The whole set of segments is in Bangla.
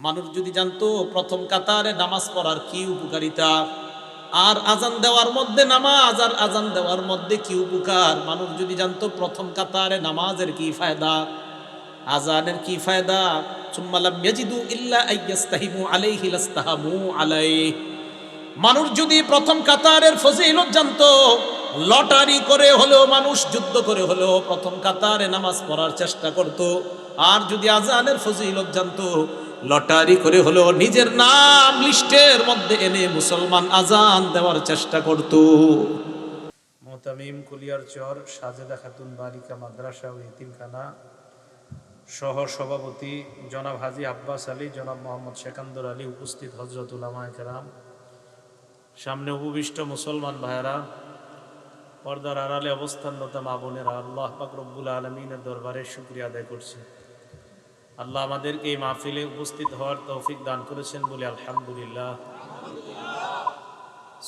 মানুষ যদি জানতো প্রথম কাতারে নামাজ পড়ার কি উপকারিতা, আর আজান দেওয়ার মধ্যে নামাজ আর আজান দেওয়ার মধ্যে কি উপকার, মানুষ যদি জানতো প্রথম কাতারে নামাজের কি ফায়দা, আজানের কি ফায়দা, সুম্মা লাম ইয়াজিদু ইল্লা আইয়াস্তাহিমু আলাইহি লাস্তাহামু আলাইহি। মানুষ যদি প্রথম কাতারের ফজিলত জানতো, লটারি করে হলেও মানুষ যুদ্ধ করে হলেও প্রথম কাতারে নামাজ পড়ার চেষ্টা করত। আর যদি আজানের ফজিলত জানতো, লটারি করে হলেও নিজের নাম লিস্টের মধ্যে এনে মুসলমান আজান দেওয়ার চেষ্টা করত। মোতামিম কুলিয়ারচর সাজেদা খাতুন বালিকা মাদ্রাসা ও ইতিমখানা সহ সভাপতি জনাব হাজী আব্বাস আলী, জনাব মোহাম্মদ সেকান্দর আলী, উপস্থিত হজরত উলামায়ে কেরাম, সামনে উপবিষ্ট মুসলমান ভাইয়েরা, পর্দার আড়ালে অবস্থানরত মা বোনেরা, আল্লাহ পাক রব্বুল আলমিনের দরবারে শুকরিয়া আদায় করছি। আল্লাহ আমাদেরকে এই মাহফিলে উপস্থিত হওয়ার তৌফিক দান করেছেন বলে আলহামদুলিল্লাহ।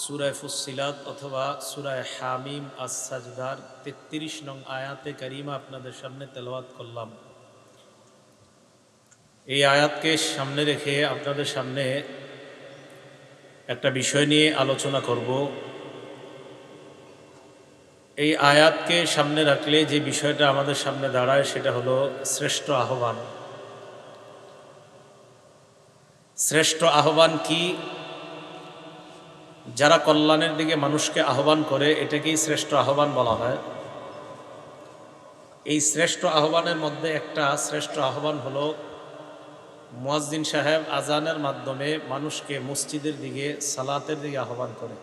সূরায়ে ফুসসিলাত অথবা সূরায়ে হামিম আস-সাজদার 33 নং আয়াতে কারিমা আপনাদের সামনে তেলাওয়াত করলাম। এই আয়াতকে সামনে রেখে আপনাদের সামনে একটা বিষয় নিয়ে আলোচনা করব। এই আয়াতকে সামনে রাখলে যে বিষয়টা আমাদের সামনে দাঁড়ায় সেটা হলো শ্রেষ্ঠ আহ্বান। শ্রেষ্ঠ আহ্বান কি? যারা কল্যাণের দিকে মানুষকে আহ্বান করে এটাকেই শ্রেষ্ঠ আহ্বান বলা হয়। এই শ্রেষ্ঠ আহ্বানের মধ্যে একটা শ্রেষ্ঠ আহ্বান হলো মুয়াজ্জিন সাহেব আজানের মাধ্যমে মানুষকে মসজিদের দিকে, সালাতের দিকে আহ্বান করে।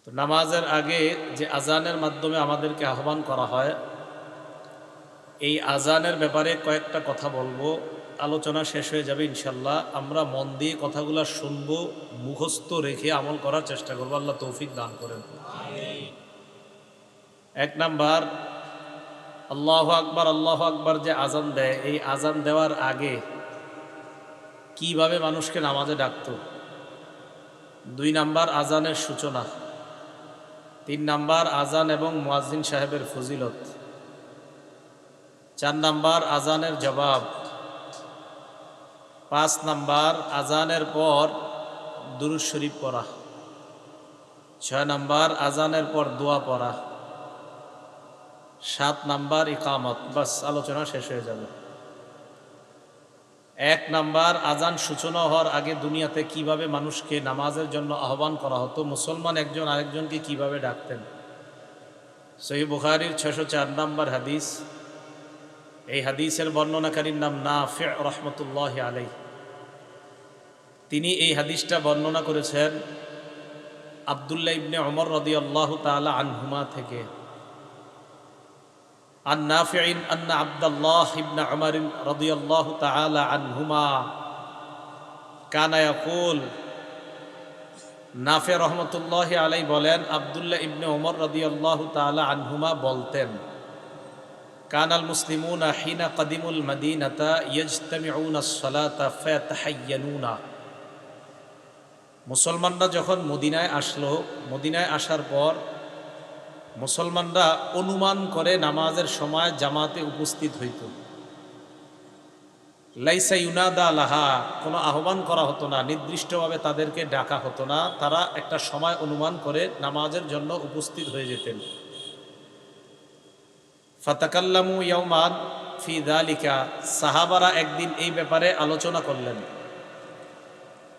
তো নামাজের আগে যে আজানের মাধ্যমে আমাদেরকে আহ্বান করা হয়, এই আজানের ব্যাপারে কয়েকটা কথা বলবো। আলোচনা শেষ হয়ে যাবে ইনশাল্লাহ। আমরা মন দিয়ে কথাগুলো শুনবো, মুখস্থ রেখে আমল করার চেষ্টা করবো। আল্লাহ তৌফিক দান করেন। এক নাম্বার, আল্লাহু আকবার আল্লাহু আকবার যে আজান দেয়, এই আজান দেওয়ার আগে কিভাবে মানুষকে নামাজে ডাকতো। 2 নাম্বার, আজানের সূচনা। 3 নাম্বার, আজান এবং মুয়াজ্জিন সাহেবের ফজিলত। 4 নাম্বার, আজানের জবাব। 5 নাম্বার, আজানের পর দুরূদ শরীফ পড়া। 6 নাম্বার, আজানের পর দোয়া পড়া। 7 নাম্বার, ইকামত। বাস, আলোচনা শেষ হয়ে যাবে। 1 নাম্বার, আজান সূচনা হওয়ার আগে দুনিয়াতে কিভাবে মানুষকে নামাজের জন্য আহ্বান করা হতো, মুসলমান একজন আরেকজনকে কিভাবে ডাকতেন। সহিহ বুখারীর 604 নাম্বার হাদিস। এই হাদিসের বর্ণনাকারীর নাম নাফি' রাহমাতুল্লাহি আলাইহি। তিনি এই হাদিসটা বর্ণনা করেছেন আব্দুল্লাহ ইবনে ওমর রাদিয়াল্লাহু তাআলা আনহুমা থেকে। عن نافع أن عبد الله بن عمر رضي الله تعالى عنهما كان يقول, নাফি রহমতুল্লাহি আলাইহি বলেন, আব্দুল্লাহ ইবনে ওমর রাদিয়াল্লাহু তাআলা আনহুমা বলতেন, কানাল মুসলিমুনা হিনা কাদিমুল মদিনাতা ইয়াজতামিউনা আস-সালাতা ফায়াতাহায়্যানুনা। মুসলমানরা যখন মদিনায় আসলো, মদিনায় আসার পর মুসলমানরা অনুমান করে নামাজের সময় জামাতে উপস্থিত হইত। লাইসা ইউনাদা লাহা, কোনো আহ্বান করা হতো না, নির্দিষ্টভাবে তাদেরকে ডাকা হতো না, তারা একটা সময় অনুমান করে নামাজের জন্য উপস্থিত হয়ে যেতেন। ফাতাকাল্লামু ইয়াওমান ফি যালিকা, সাহাবারা একদিন এই ব্যাপারে আলোচনা করলেন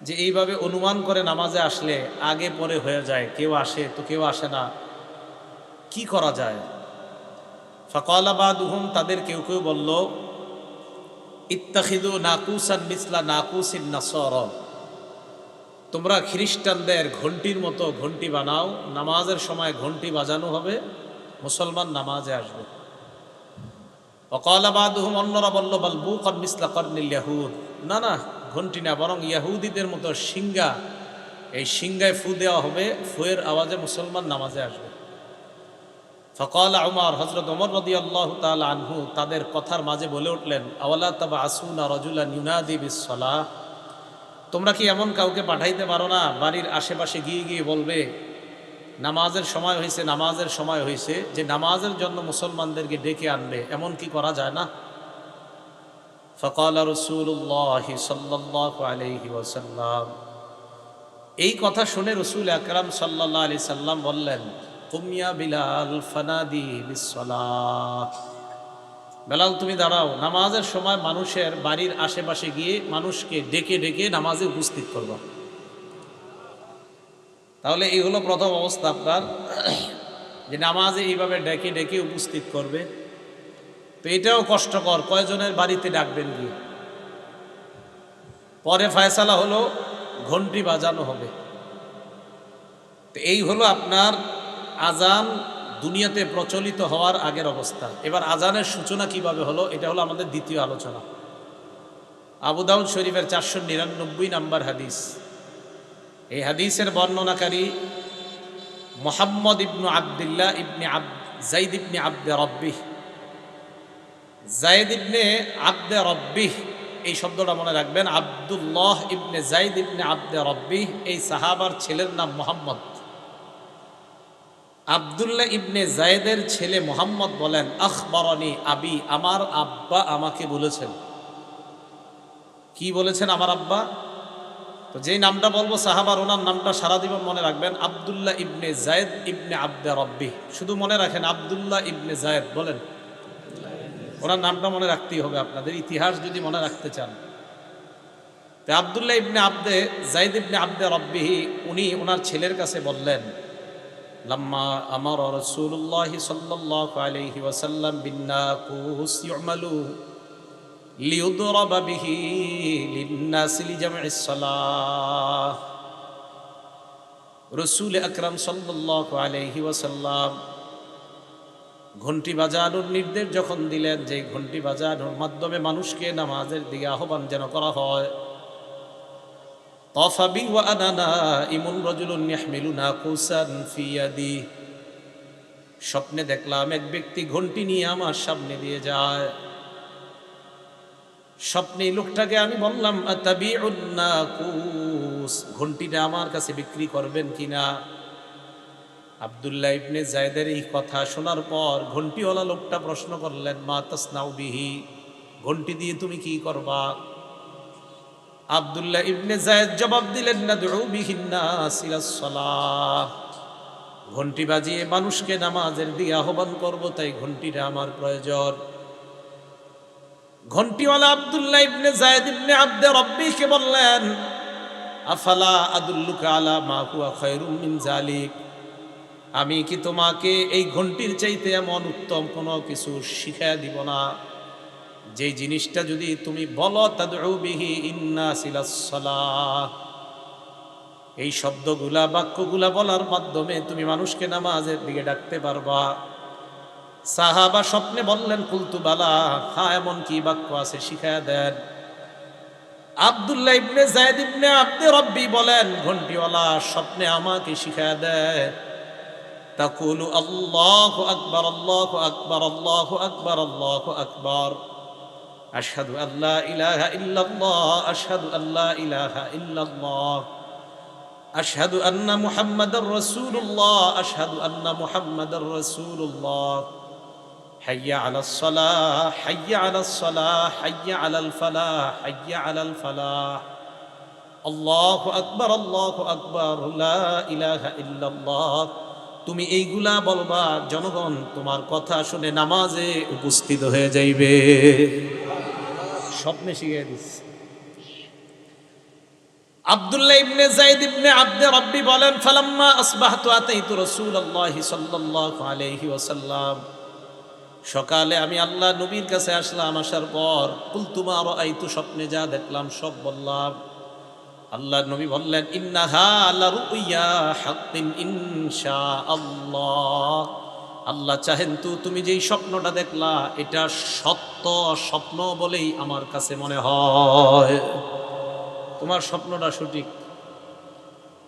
যে এইভাবে অনুমান করে নামাজে আসলে আগে পরে হয়ে যায়, কেউ আসে তো কেউ আসে না, কি করা যায়। ফাকালা বাদুহুম, তাদের কেউ কেউ বলল, ইত্তাখিযু নাকুসান মিসলা নাকুসিন নাসারা, তোমরা খ্রিস্টানদের ঘন্টির মতো ঘন্টি বানাও, নামাজের সময় ঘন্টি বাজানো হবে, মুসলমান নামাজে আসবে। ওয়াকালা বাদুহুম, অন্যরা বলল, বাল বুকান মিসলা কারনিল ইয়াহুদ, না না, ঘন্টি না, বরং ইয়াহুদীদের মতো সিংগা, এই সিংগায় ফু দেওয়া হবে, ফুয়ের আওয়াজে মুসলমান নামাজে আসবে। ফাকালা উমর, হযরত ওমর রাদিয়াল্লাহু তাআলা আনহু তাদের কথার মাঝে বলে উঠলেন, আওয়ালা তাবআসুনা রাজুলান ইউনাদি বিস-সালাহ, তোমরা কি এমন কাউকে পাঠাইতে পারো না, বাড়ির আশেপাশে গিয়ে গিয়ে বলবে নামাজের সময় হয়েছে, নামাজের সময় হয়েছে, যে নামাজের জন্য মুসলমানদেরকে ডেকে আনবে, এমন কি করা যায় না? فقال رسول الله صلى الله عليه وسلم এই কথা শুনে রাসূল আকরাম সাল্লাল্লাহু আলাইহি সাল্লাম বললেন, কুম ইয়া বিলাল ফানাদি বিসসালাহ। বেলাল তুমি দাঁড়াও, নামাজের সময় মানুষের বাড়ির আশেপাশে গিয়ে মানুষকে ডেকে ডেকে নামাজে উপস্থিত করবা। তাহলে এই হলো প্রথম অবস্থা আপনার, যে নামাজে এইভাবে ডেকে ডেকে উপস্থিত করবে। তো এটাও কষ্টকর, কয়জনের বাড়িতে ডাকবেন গিয়ে। পরে ফয়সালা হলো ঘন্টি বাজানো হবে। তো এই হলো আপনার আজান দুনিয়াতে প্রচলিত হওয়ার আগের অবস্থা। এবার আজানের সূচনা কিভাবে হলো, এটা হলো আমাদের দ্বিতীয় আলোচনা। আবু দাউদ শরীফের 499 নম্বর হাদিস। এই হাদিসের বর্ণনাকারী মুহাম্মদ ইবনু আব্দুল্লাহ ইবনে যায়েদ ইবনে আব্দে রব্বিহ। যায়েদ ইবনে আব্দে রব্বিহ, এই শব্দটা মনে রাখবেন। আব্দুল্লাহ ইবনে যায়েদ ইবনে আব্দে রব্বিহ, এই সাহাবার ছেলের নাম মুহাম্মদ। আব্দুল্লাহ ইবনে যায়েদের ছেলে মুহাম্মদ বলেন, আখবরনি আবি, আমার আব্বা আমাকে বলেছেন। কি বলেছেন আমার আব্বা? তো যেই নামটা বলবো সাহাবার, ওনার নামটা সারা জীবন মনে রাখবেন। আব্দুল্লাহ ইবনে যায়েদ ইবনে আব্দে রব্বিহ, শুধু মনে রাখেন আব্দুল্লাহ ইবনে যায়েদ বলেন। ওনার নামটা মনে রাখতেই হবে আপনাদের, ইতিহাস যদি মনে রাখতে চান। তো আব্দুল্লাহ ইবনে আব্দে যায়েদ ইবনে আব্দে রব্বিহি, উনি ওনার ছেলের কাছে বললেন, লাম্মা আমারা রাসূলুল্লাহ সাল্লাল্লাহু আলাইহি ওয়াসাল্লাম বিন্নাকুস ইউমালু লিউদরাবা বিহি লিন্নাস লিজামইস সালাহ। রাসূল আকরাম সাল্লাল্লাহু আলাইহি ওয়াসাল্লাম ঘন্টি বাজানোর নির্দেশ যখন দিলেন, যে ঘন্টি বাজানোর মাধ্যমে মানুষকে নামাজের দিকে আহ্বান যেন করা হয়। তাফাবি ওয়া আনা নাইমুন রাজুলুন ইয়াহমিলু নাকুসান ফি ইয়াদি, স্বপ্নে দেখলাম এক ব্যক্তি ঘন্টি নিয়ে আমার সামনে দিয়ে যায়। স্বপ্নে লোকটাকে আমি বললাম, আতাবিউন নাকুস, ঘন্টিটা আমার কাছে বিক্রি করবেন কিনা? আব্দুল্লাহ ইবনে যায়েদের এই কথা শোনার পর ঘন্টিওয়ালা লোকটা প্রশ্ন করলেন, মা তাসনাউ বিহি, ঘন্টি দিয়ে তুমি কি করবা? আব্দুল্লাহ ইবনে যায়েদ জবাব দিলেন, নাদউ বিহিন নাস ইলাস সালাহ, ঘন্টি বাজিয়ে মানুষকে নামাজের দিকে আহ্বান করব, তাই ঘন্টিটা আমার প্রয়োজন। ঘন্টিওয়ালা আব্দুল্লাহ ইবনে যায়েদ ইবনে আব্দে রব্বিকে বললেন, আফালা আদুল্লুকা আলা মা হুয়া খায়রুম মিন যালিক, আমি কি তোমাকে এই ঘন্টির চাইতে এমন উত্তম কোনো কিছু শিখাইয়া দিব না, যেই জিনিসটা যদি তুমি বলো, তাদউ বিহি ইন্নাস ইলাস সালাহ, এই শব্দগুলা বাক্যগুলা বলার মাধ্যমে তুমি মানুষকে নামাজের দিকে ডাকতে পারবা। সাহাবা স্বপ্নে বললেন, কুলতু বালা, হ্যাঁ এমন কি বাক্য আছে শিখায়া দেন। আব্দুল্লাহ ইবনে যায়েদ ইবনে আব্দে রব্বি বলেন, ঘন্টিওয়ালা স্বপ্নে আমাকে শিখায়া দেয়, তাকুলু আল্লাহু আকবার আল্লাহু আকবার আল্লাহু আকবার আল্লাহু আকবার, আশহাদু আল্লা ইলাহা ইল্লাল্লাহ আশহাদু আল্লা ইলাহা ইল্লাল্লাহ, আশহাদু আন্না মুহাম্মাদার রাসূলুল্লাহ আশহাদু আন্না মুহাম্মাদার রাসূলুল্লাহ, হাইয়া আলাস সালাহ হাইয়া আলাস সালাহ হাইয়া আলাল ফালাহ হাইয়া আলাল ফালাহ, আল্লাহু আকবার লা ইলাহা ইল্লাল্লাহ। তুমি এইগুলা বলবা, জনগণ তোমার কথা শুনে নামাজে উপস্থিত হয়ে যাইবে। স্বপ্নে শিখিয়ে দিচ্ছে। আব্দুল্লাহ ইবনে যায়েদ ইবনে আব্দে রব্বি বলেন, ফালাম্মা আসবাহতু আতাইতু রাসূলুল্লাহ সাল্লাল্লাহু আলাইহি ওয়াসাল্লাম, সকালে আমি আল্লাহ নবীর কাছে আসলাম। আসার পর কুলতু মা রাআইতু, স্বপ্নে যা দেখলাম সব বললাম। আল্লাহ নবী বললেন, ইন্নাহা লারুইয়া হাক্কিন ইনশাআল্লাহ, আল্লাহ চাহেন তো তুমি যেই স্বপ্নটা দেখলা এটা সত্য স্বপ্ন বলেই আমার কাছে মনে হয়, তোমার স্বপ্নটা সঠিক।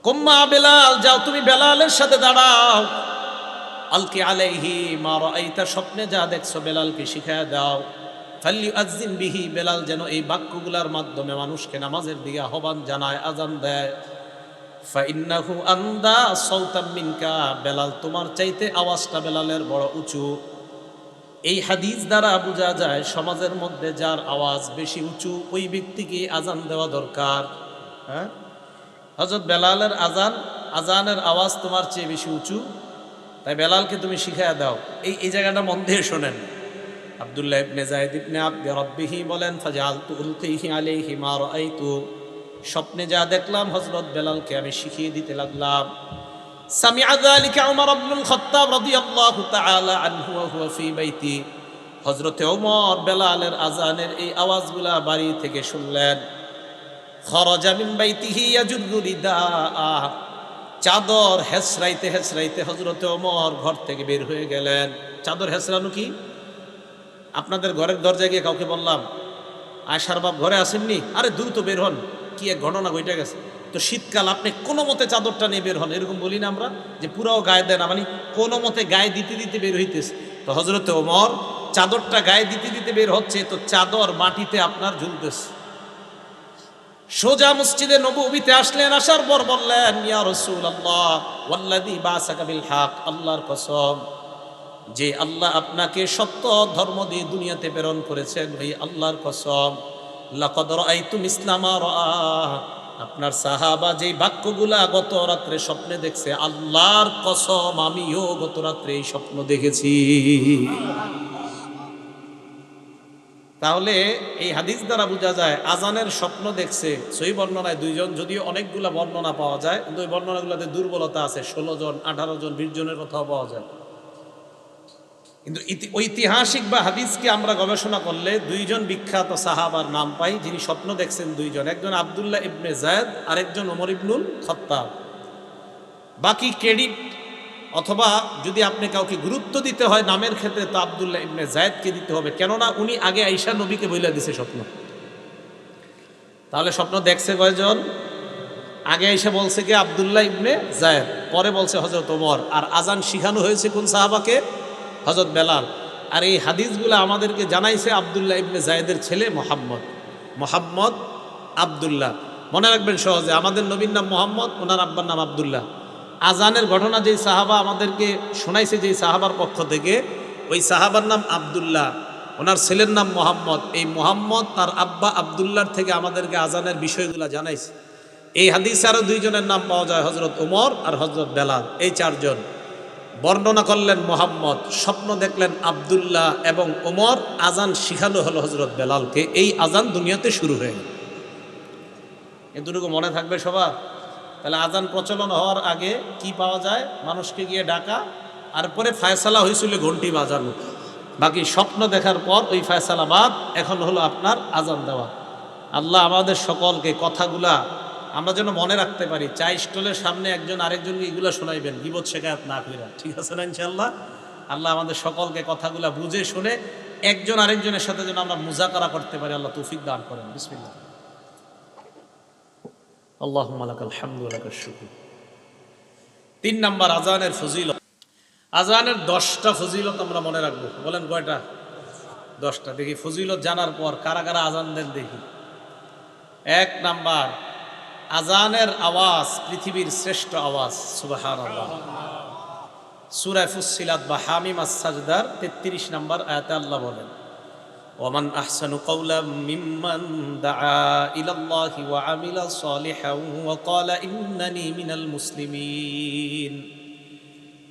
কুম্মা বেলাল, যাও তুমি বেলালের সাথে দাঁড়াও। আলকি আলাইহি মা রাআইতা, স্বপ্নে যা দেখছো বেলালকে শিখায়া দাও। ফালিউআযযিন বিহি, বেলাল যেন এই বাক্যগুলোর মাধ্যমে মানুষকে নামাজের দিকে আহ্বান জানায়, আজান দেয়। ফাইন্নাহু আন্দা সাওতাম মিনকা, বেলাল তোমার চাইতে আওয়াজটা বেলালের বড় উঁচু। এই হাদিস দ্বারা বোঝা যায় সমাজের মধ্যে যার আওয়াজ বেশি উঁচু ওই ব্যক্তিকে আজান দেওয়া দরকার। হ্যাঁ, হযরত বেলালের আজানের আওয়াজ তোমার চেয়ে বেশি উঁচু, তাই বেলালকে তুমি শিখাইয়া দাও। এই জায়গাটা মন দিয়ে শোনেন। আব্দুল্লাহ ইবনে যায়েদ ইবনে আবদি রাব্বিহি বলেন, ফাজআলতু উলকিহি আলাইহি মা রাআইতু, স্বপ্নে যা দেখলাম হযরত বেলালকে আমি শিখিয়ে দিতে লাগলাম। সামিআ যালিকা উমর ইবনুল খাত্তাব রাদিয়াল্লাহু তাআলা আনহু ওয়া হুয়া ফি বাইতি, হযরত ওমর বেলালের আজানের এই আওয়াজগুলা বাড়ি থেকে শুনলেন। খরাজা মিন বাইতিহি ইয়াজুরু রিদাআ, চাদর হেসরাইতে হেসরাইতে হযরত ওমর ঘর থেকে বের হয়ে গেলেন। চাদর হেসরানো কি? আপনাদের ঘরের দরজায় গিয়ে কাউকে বললাম, আয়সার বাপ ঘরে আসেননি, আরে দ্রুত বের হন, কি এক ঘটনা ঘটে গেছে। তো শীতকাল আপনি কোনো মতে চাদরটা নিয়ে বের হন, এরকম বলি না আমরা যে পুরাও গায়ে দেয় না, মানে কোনো মতে গায়ে দিতে দিতে বের হইতেছে। তো হযরত ওমর চাদরটা গায়ে দিতে দিতে বের হচ্ছে, তো চাদর মাটিতে আপনার ঝুলতেছে। সোজা মসজিদে নববীতে আসলেন, আসার পর বললেন, ইয়া রাসূলুল্লাহ ওয়াল্লাযী বাসাকা বিল হক, আল্লাহর কসম, যে আল্লাহ আপনাকে সত্য ধর্ম দিয়ে দুনিয়াতে প্রেরণ করেছেন, ওই আল্লাহর কসম, লাকাদ রাআইতু মিসলা মা রাআ, আপনার সাহাবা যেই বাক্যগুলা গত রাত্রে স্বপ্নে দেখছে, আল্লাহর কসম আমিও গত রাত্রে এই স্বপ্ন দেখেছি। তাহলে এই হাদিস দ্বারা বোঝা যায় আজানের স্বপ্ন দেখছে সহিহ বর্ণনায় দুইজন, যদিও অনেকগুলা বর্ণনা পাওয়া যায়, কিন্তু ওই বর্ণনাগুলোতে দুর্বলতা আছে, 16 জন 18 জন 20 জনের কথাও পাওয়া যায়। কিন্তু ঐতিহাসিক বা হাদিসকে আমরা গবেষণা করলে দুইজন বিখ্যাত সাহাবার নাম পাই যিনি স্বপ্ন দেখছেন দুইজন, একজন আব্দুল্লাহ ইবনে যায়েদ, আরেকজন ওমর ইবনুল খাত্তাব। বাকি ক্রেডিট অথবা যদি আপনি কাউকে গুরুত্ব দিতে হয় নামের ক্ষেত্রে, তো আব্দুল্লাহ ইবনে যায়েদকে দিতে হবে, কেননা উনি আগে আয়েশা নবীকে বইলা দিছে স্বপ্ন। তাহলে স্বপ্ন দেখছে কয়জন? আগে আয়েশা বলছে কি আব্দুল্লাহ ইবনে যায়েদ, পরে বলছে হযরত ওমর, আর আজান শিখানো হয়েছে কোন সাহাবাকে? হযরত বেলাল। আর এই হাদিসগুলো আমাদেরকে জানাইছে আব্দুল্লাহ ইবনে যায়েদের ছেলে মোহাম্মদ আব্দুল্লাহ। মনে রাখবেন সহজে, আমাদের নবীর নাম মোহাম্মদ, ওনার আব্বার নাম আব্দুল্লাহ। আজানের ঘটনা যেই সাহাবা আমাদেরকে শোনাইছে যেই সাহাবার পক্ষ থেকে, ওই সাহাবার নাম আব্দুল্লাহ, ওনার ছেলের নাম মোহাম্মদ। এই মোহাম্মদ তার আব্বা আব্দুল্লাহর থেকে আমাদেরকে আজানের বিষয়গুলো জানাইছে। এই হাদিসে আরও দুইজনের নাম পাওয়া যায়, হযরত ওমর আর হযরত বেলাল। এই চারজন বর্ণনা করলেন মোহাম্মদ, স্বপ্ন দেখলেন আব্দুল্লাহ এবং ওমর, আজান শিখানো হলো হযরত বেলালকে। এই আজান দুনিয়াতে শুরু হয়ে গেল। এতটুকু মনে থাকবে সবার। তাহলে আজান প্রচলন হওয়ার আগে কি পাওয়া যায়? মানুষকে গিয়ে ডাকা, আর পরে ফায়সালা হয়েছিল ঘন্টি বাজানো। বাকি স্বপ্ন দেখার পর ওই ফায়সালা বাদ, এখন হলো আপনার আজান দেওয়া। আল্লাহ আমাদের সকলকে কথাগুলা আমরা যেন মনে রাখতে পারি। চাই স্টলের সামনে একজন আরেকজনকে এগুলো শোনাইবেন, গীবত শেখায়াত না কইরা, ঠিক আছে না ইনশাআল্লাহ? আল্লাহ আমাদের সকলকে কথাগুলা বুঝে শুনে একজন আরেকজনের সাথে যেন আমরা মুজাকারা করতে পারি, আল্লাহ তৌফিক দান করেন। বিসমিল্লাহ। আল্লাহুম্মা লাকাল হামদু ওয়া লাকাশ শুকর। 3 নাম্বার আজানের ফজিলত। আজানের 10টা ফজিলত আমরা মনে রাখবো। বলেন কয়টা? 10টা। দেখি ফজিলত জানার পর কারা কারা আজান দেন দেখি। 1 নাম্বার, আজানের আওয়াজ পৃথিবীর শ্রেষ্ঠ আওয়াজ। সুবহানাল্লাহ। সূরা ফুসসিলাত বা হামিম আস-সাজদার 33 নম্বর আয়াতে আল্লাহ বলেন, ওয়ামান আহসানু কাওলাম মিম্মান দাআ ইলাল্লাহি ওয়া আমিলা সালিহান ওয়া ক্বালা ইন্নানি মিনাল মুসলিমিন।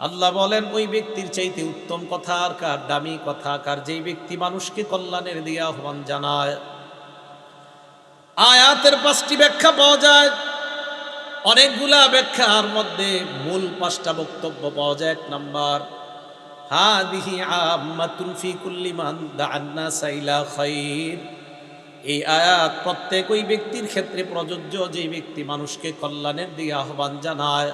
আল্লাহ বলেন, ওই ব্যক্তির চাইতে উত্তম কথা আর কার, দামি কথা কার, যেই ব্যক্তি মানুষকে কল্যাণের দিকে আহ্বান জানায়। আয়াতের 5টি ব্যাখ্যা পাওয়া যায়, অনেকগুলা ব্যাখ্যার মধ্যে মূল 5টা বক্তব্য পাওয়া যায়। 1 নাম্বার, হাদিহি আম্মাতুন ফি কুল্লি মান দাআন নাস ইলা খায়র। এই আয়াত প্রত্যেক ওই ব্যক্তির ক্ষেত্রে প্রযোজ্য যেই ব্যক্তি মানুষকে কল্যাণের দিকে আহ্বান জানায়।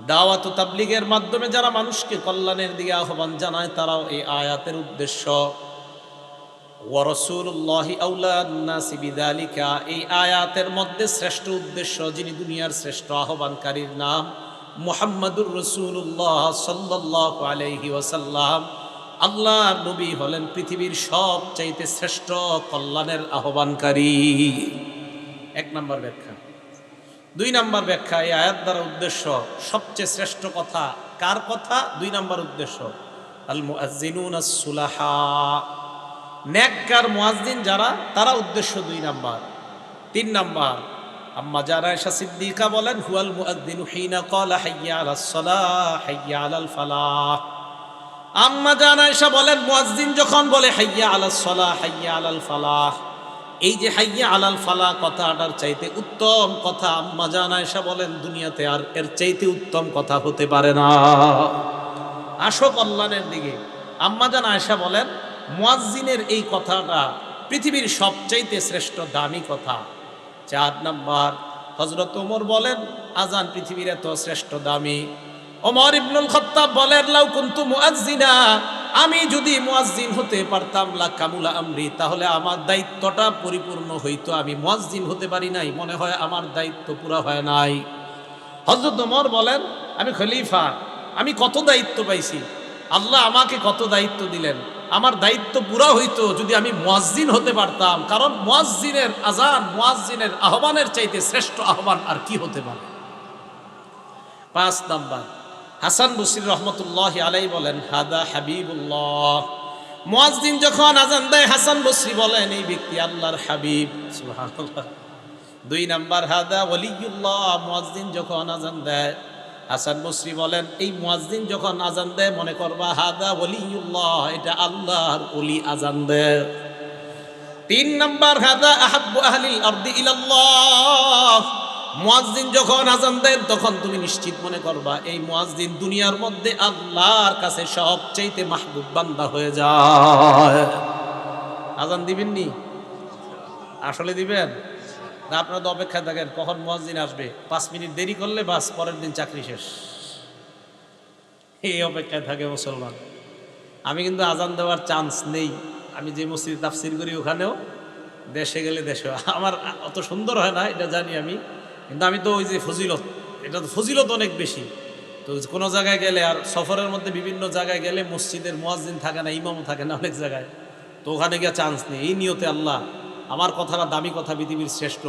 দাওয়াত ও তাবলীগের মাধ্যমে যারা মানুষকে কল্যাণের দিকে আহ্বান জানায় তারাও এই আয়াতের উদ্দেশ্য। ওয়া রাসূলুল্লাহি আওলান নাসি বিযালিকা, এই আয়াতের মধ্যে শ্রেষ্ঠ উদ্দেশ্য, যিনি দুনিয়ার শ্রেষ্ঠ আহ্বানকারীর নাম মুহাম্মাদুর রাসূলুল্লাহ সাল্লাল্লাহু আলাইহি ওয়াসাল্লাম। আল্লাহর নবী হলেন পৃথিবীর সবচাইতে শ্রেষ্ঠ কল্যাণের আহ্বানকারী। 1 নম্বর ব্যাখ্যা। 2 নম্বর ব্যাখ্যা, এই আয়াত দ্বারা উদ্দেশ্য সবচেয়ে শ্রেষ্ঠ কথা কার কথা? 2 নম্বর উদ্দেশ্য আল মুআজ্জিনুন আস-সুলাহা, নেককার মুয়াজ্জিন যারা, তারা উদ্দেশ্য 2 নাম্বার। 3 নাম্বার, আম্মা জান আয়েশা সিদ্দিকা বলেন হুয়াল মুআজ্জিনু হিনা ক্বালা হাইয়া আলাস সালাহ হাইয়া আলাল ফালাহ। আম্মা জান আয়েশা বলেন মুয়াজ্জিন যখন বলে হাইয়া আলাস সালাহ হাইয়া আলাল ফালাহ, এই যে হাইয়া আলাল ফালাহ কথাটার চাইতে উত্তম কথা আম্মা জান আয়েশা বলেন দুনিয়াতে আর এর চাইতে উত্তম কথা হতে পারে না। আসো কল্যাণের দিকে। আম্মা জান আয়েশা বলেন মুয়াজ্জিনের এই কথাটা পৃথিবীর সবচাইতে শ্রেষ্ঠ দামি কথা। 4 নাম্বার, হযরত ওমর বলেন আজান পৃথিবীর এত শ্রেষ্ঠ দামি। ওমর ইবনুল খাত্তাব বলেন লাউ কুনতু মুআজ্জিনা, আমি যদি মুয়াজ্জিন হতে পারতাম লা কামুলা আমরি, তাহলে আমার দায়িত্বটা পরিপূর্ণ হইতো। আমি মুয়াজ্জিন হতে পারি নাই, মনে হয় আমার দায়িত্ব পুরা হয় নাই। হযরত ওমর বলেন আমি খলিফা, আমি কত দায়িত্ব পাইছি, আল্লাহ আমাকে কত দায়িত্ব দিলেন, আমার দায়িত্ব পুরা হইতো যদি আমি মুয়াজ্জিন হতে পারতাম। কারণ মুয়াজ্জিনের আজান, মুয়াজ্জিনের আহ্বানের চাইতে শ্রেষ্ঠ আহ্বান আর কি হতে পারে। 5 নাম্বার, হাসান বসরি রহমতুল্লাহি আলাইহি বলেন হাদা হাবিবুল্লাহ, মুয়াজ্জিন যখন আজান দেয় হাসান বসরি বলেন এই ব্যক্তি আল্লাহর হাবিব। সুবহানাল্লাহ। 2 নাম্বার, হাদা ওয়ালিউল্লাহ, মুয়াজ্জিন যখন আজান দেয় হাসান বসরি বলেন এই মুয়াজ্জিন যখন আজান দেয় মনে করবা হাদা ওয়ালিউল্লাহ, এটা আল্লাহর ওলি আজান দেয়। 3 নাম্বার, হাদা আহাব্বু আহলিল আরদি ইলাল্লাহ, মুয়াজ্জিন যখন আজান দেন তখন তুমি নিশ্চিত মনে করবা এই মুয়াজ্জিন দুনিয়ার মধ্যে আল্লাহর কাছে সবচাইতে মাহবুব বান্দা হয়ে যায়। আজান দিবেন নি? আসলে দিবেন না? আপনারা তো অপেক্ষায় থাকেন কখন মুয়াজ্জিন আসবে, 5 মিনিট দেরি করলে বাস পরের দিন চাকরি শেষ, এই অপেক্ষায় থাকে মুসলমান। আমি কিন্তু আজান দেওয়ার চান্স নেই, আমি যে মসজিদে তাফসির করি ওখানেও দেশে গেলে দেশে, আমার অত সুন্দর হয় না এটা জানি আমি, কিন্তু আমি তো ওই যে ফজিলত, এটা তো ফজিলত অনেক বেশি। তো কোনো জায়গায় গেলে আর সফরের মধ্যে বিভিন্ন জায়গায় গেলে মসজিদের মুয়াজ্জিন থাকে না, ইমামও থাকে না অনেক জায়গায়, তো ওখানে গিয়ে চান্স নেই। এই নিয়তে আল্লাহ আমার কথাটা দামি কথা, পৃথিবীর শ্রেষ্ঠ,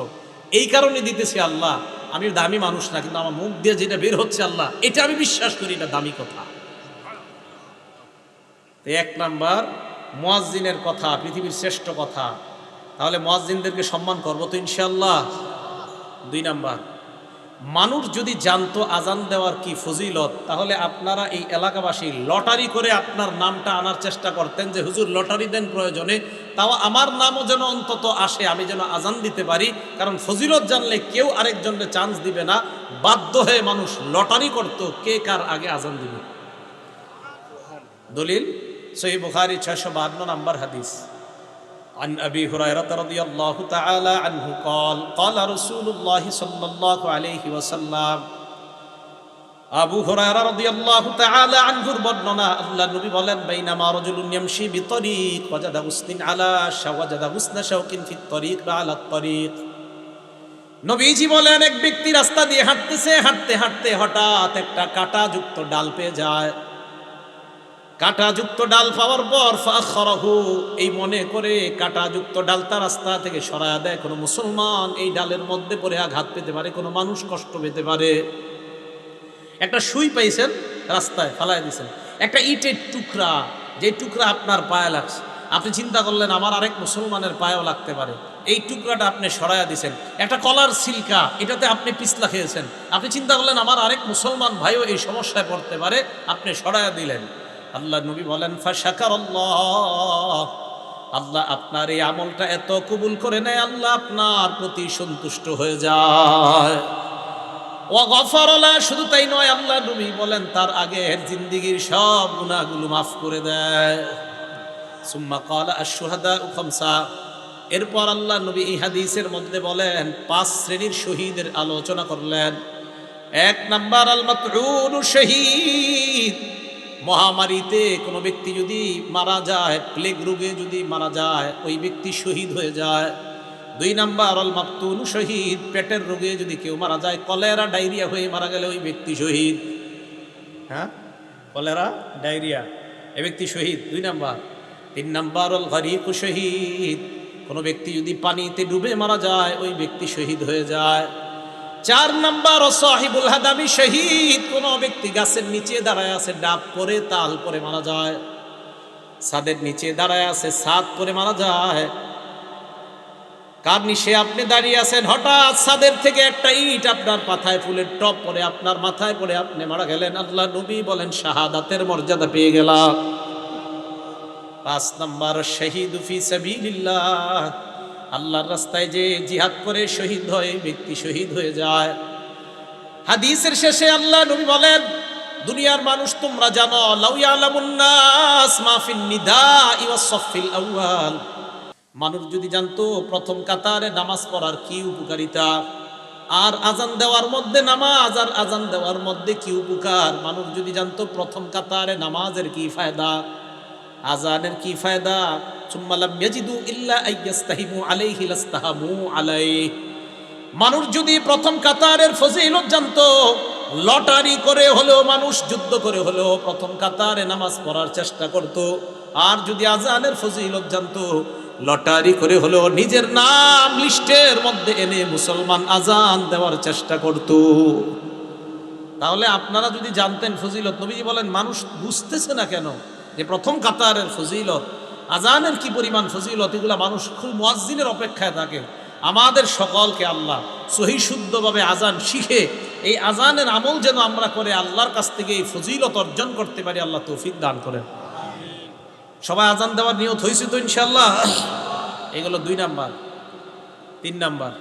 এই কারণে দিতেছি আল্লাহ। আমি দামি মানুষ না, কিন্তু আমার মুখ দিয়ে যেটা বের হচ্ছে আল্লাহ এটা আমি বিশ্বাস করি এটা দামি কথা। 1 নাম্বার, মুয়াজ্জিনের কথা পৃথিবীর শ্রেষ্ঠ কথা, তাহলে মুয়াজ্জিনদেরকে সম্মান করবো তো ইনশাআল্লাহ। 2 নাম্বার, মানুষ যদি জানতো আজান দেওয়ার কি ফজিলত, তাহলে আপনারা এই এলাকাবাসী লটারি করে আপনার নামটা আনার চেষ্টা করতেন যে হুজুর লটারি দেন প্রয়োজনে, তাও আমার নামও যেন অন্তত আসে, আমি যেন আজান দিতে পারি। কারণ ফজিলত জানলে কেউ আরেকজনকে চান্স দিবে না, বাধ্য হয়ে মানুষ লটারি করত কে কার আগে আজান দিবে। দলিল সহিহ বুখারী 652 নম্বর হাদিস। عن أبي هريرة رضي الله تعالى عنه قال قال رسول الله صلى الله عليه وسلم, আবু হুরায়রা রাদিয়াল্লাহু তাআলা আনহুর বর্ণনা, আল্লাহ নবী বলেন বাইনামা রাজুলুন ইয়ামশি বিতরিক ওয়াজাদা হুসনিন আলা শাওয়াজাদা হুসনা শাওকিন ফিত তরিক বা আলা তরিক। নবীজি বলেন এক ব্যক্তি রাস্তা দিয়ে হাঁটতেছে, হাঁটতে হাঁটতে হঠাৎ একটা কাঁটাযুক্ত ডাল পেয়ে যায়। কাঁটাযুক্ত ডাল পাওয়ার পর ফাখরাহু, এই মনে করে কাঁটাযুক্ত ডালটা রাস্তা থেকে সরায়া দেয়, কোনো মুসলমান এই ডালের মধ্যে পড়ে আঘাত পেতে পারে, কোনো মানুষ কষ্ট পেতে পারে। একটা সুই পাইছেন রাস্তায় ফালাই দিয়েছেন, একটা ইটের টুকরা, যে টুকরা আপনার পায়ে লাগছে, আপনি চিন্তা করলেন আমার আরেক মুসলমানের পায়েও লাগতে পারে, এই টুকরাটা আপনি সরায়া দিয়েছেন। একটা কলার সিলকা, এটাতে আপনি পিছলা খেয়েছেন, আপনি চিন্তা করলেন আমার আরেক মুসলমান ভাইও এই সমস্যায় পড়তে পারে, আপনি সরায়া দিলেন। আল্লাহ নবী বলেন ফাশাকারাল্লাহ, আল্লাহ আপনার এই আমলটা এত কবুল করে নেয়, আল্লাহ আপনার প্রতি সন্তুষ্ট হয়ে যায়। ওয়া গফার লা, শুধু তাই নয়, আল্লাহ নবী বলেন তার আগের জিন্দেগীর সব গুনাহগুলো মাফ করে দেয়। সুম্মা ক্বালা আশ-শুহাদাউ খামসা, এরপর আল্লাহ নবী এই হাদিসের মধ্যে বলেন 5 শ্রেণীর শহীদের আলোচনা করলেন। 1 নাম্বার আল মাতউনু শহীদ, মহামারীতে কোনো ব্যক্তি যদি মারা যায়, প্লেগ রোগে যদি মারা যায়, ওই ব্যক্তি শহীদ হয়ে যায়। 2 নাম্বার আল মাকতুন শহীদ, পেটের রোগে যদি কেউ মারা যায়, কলেরা ডায়রিয়া হয়ে মারা গেলে ওই ব্যক্তি শহীদ। হ্যাঁ, কলেরা ডায়রিয়া, এই ব্যক্তি শহীদ 2 নাম্বার। 3 নাম্বার আল গরিক শহীদ, কোনো ব্যক্তি যদি পানিতে ডুবে মারা যায়, ওই ব্যক্তি শহীদ হয়ে যায়। 4 নাম্বার সাহিবুল হাদামি শহীদ, কোন ব্যক্তি গাছের নিচে দাঁড়ায় আছে, ডাব পরে তাল পরে মারা যায়, ছাদের নিচে দাঁড়ায় আছে, ছাদ পরে মারা যায়। কার নিচে আপনি দাঁড়িয়ে আছেন, হঠাৎ ছাদের থেকে একটা ইট আপনার মাথায়, ফুলের টপ পরে আপনার মাথায় পড়ে আপনি মারা গেলেন, আল্লাহ নবী বলেন শাহাদাতের মর্যাদা পেয়ে গেলাম। 5 নাম্বার শহীদ ফি সাবিলিল্লাহ, আল্লাহর রাস্তায় যে জিহাদ করে শহীদ হয়, ব্যক্তি শহীদ হয়ে যায়। হাদিসের শেষে আল্লাহ নবী বলেন, দুনিয়ার মানুষ তোমরা জানো, লাউ ইয়ালামুন নাস মা ফিন নিদাই ওয়াস সাফিল আউয়াল, মানুষ যদি জানতো প্রথম কাতারে নামাজ পড়ার কি উপকারিতা, আর আজান দেওয়ার মধ্যে নামাজ আর আজান দেওয়ার মধ্যে কি উপকার, মানুষ যদি জানতো প্রথম কাতারে নামাজের কি ফায়দা, আজানের কি ফায়দা, সুম্মা লাম ইয়াজিদু ইল্লা আইয়াস্তাহিমু আলাইহি লাস্তাহামু আলাইহি, মানুষ যদি প্রথম কাতারের ফজিলত জানতো, লটারি করে হলেও মানুষ যুদ্ধ করে হলেও প্রথম কাতারে নামাজ পড়ার চেষ্টা করত। আর যদি আজানের ফজিলত জানতো, লটারি করে হলেও নিজের নাম লিস্টের মধ্যে এনে মুসলমান আজান দেওয়ার চেষ্টা করত। তাহলে আপনারা যদি জানতেন ফজিলত, নবীজি বলেন মানুষ বুঝতেছে না কেন যে প্রথম কাতারের ফজিলত, আজানের কি পরিমাণ ফজিলত, এগুলা মানুষ খুব মুয়াজ্জিনের অপেক্ষায় থাকে। আমাদের সকলকে আল্লাহ সহি শুদ্ধভাবে আজান শিখে এই আজানের আমল যেন আমরা করে আল্লাহর কাছ থেকে এই ফজিলত অর্জন করতে পারি, আল্লাহ তৌফিক দান করেন। সবাই আজান দেওয়ার নিয়ত হয়েছে তো ইনশাআল্লাহ? এগুলো 2 নাম্বার। 3 নাম্বার,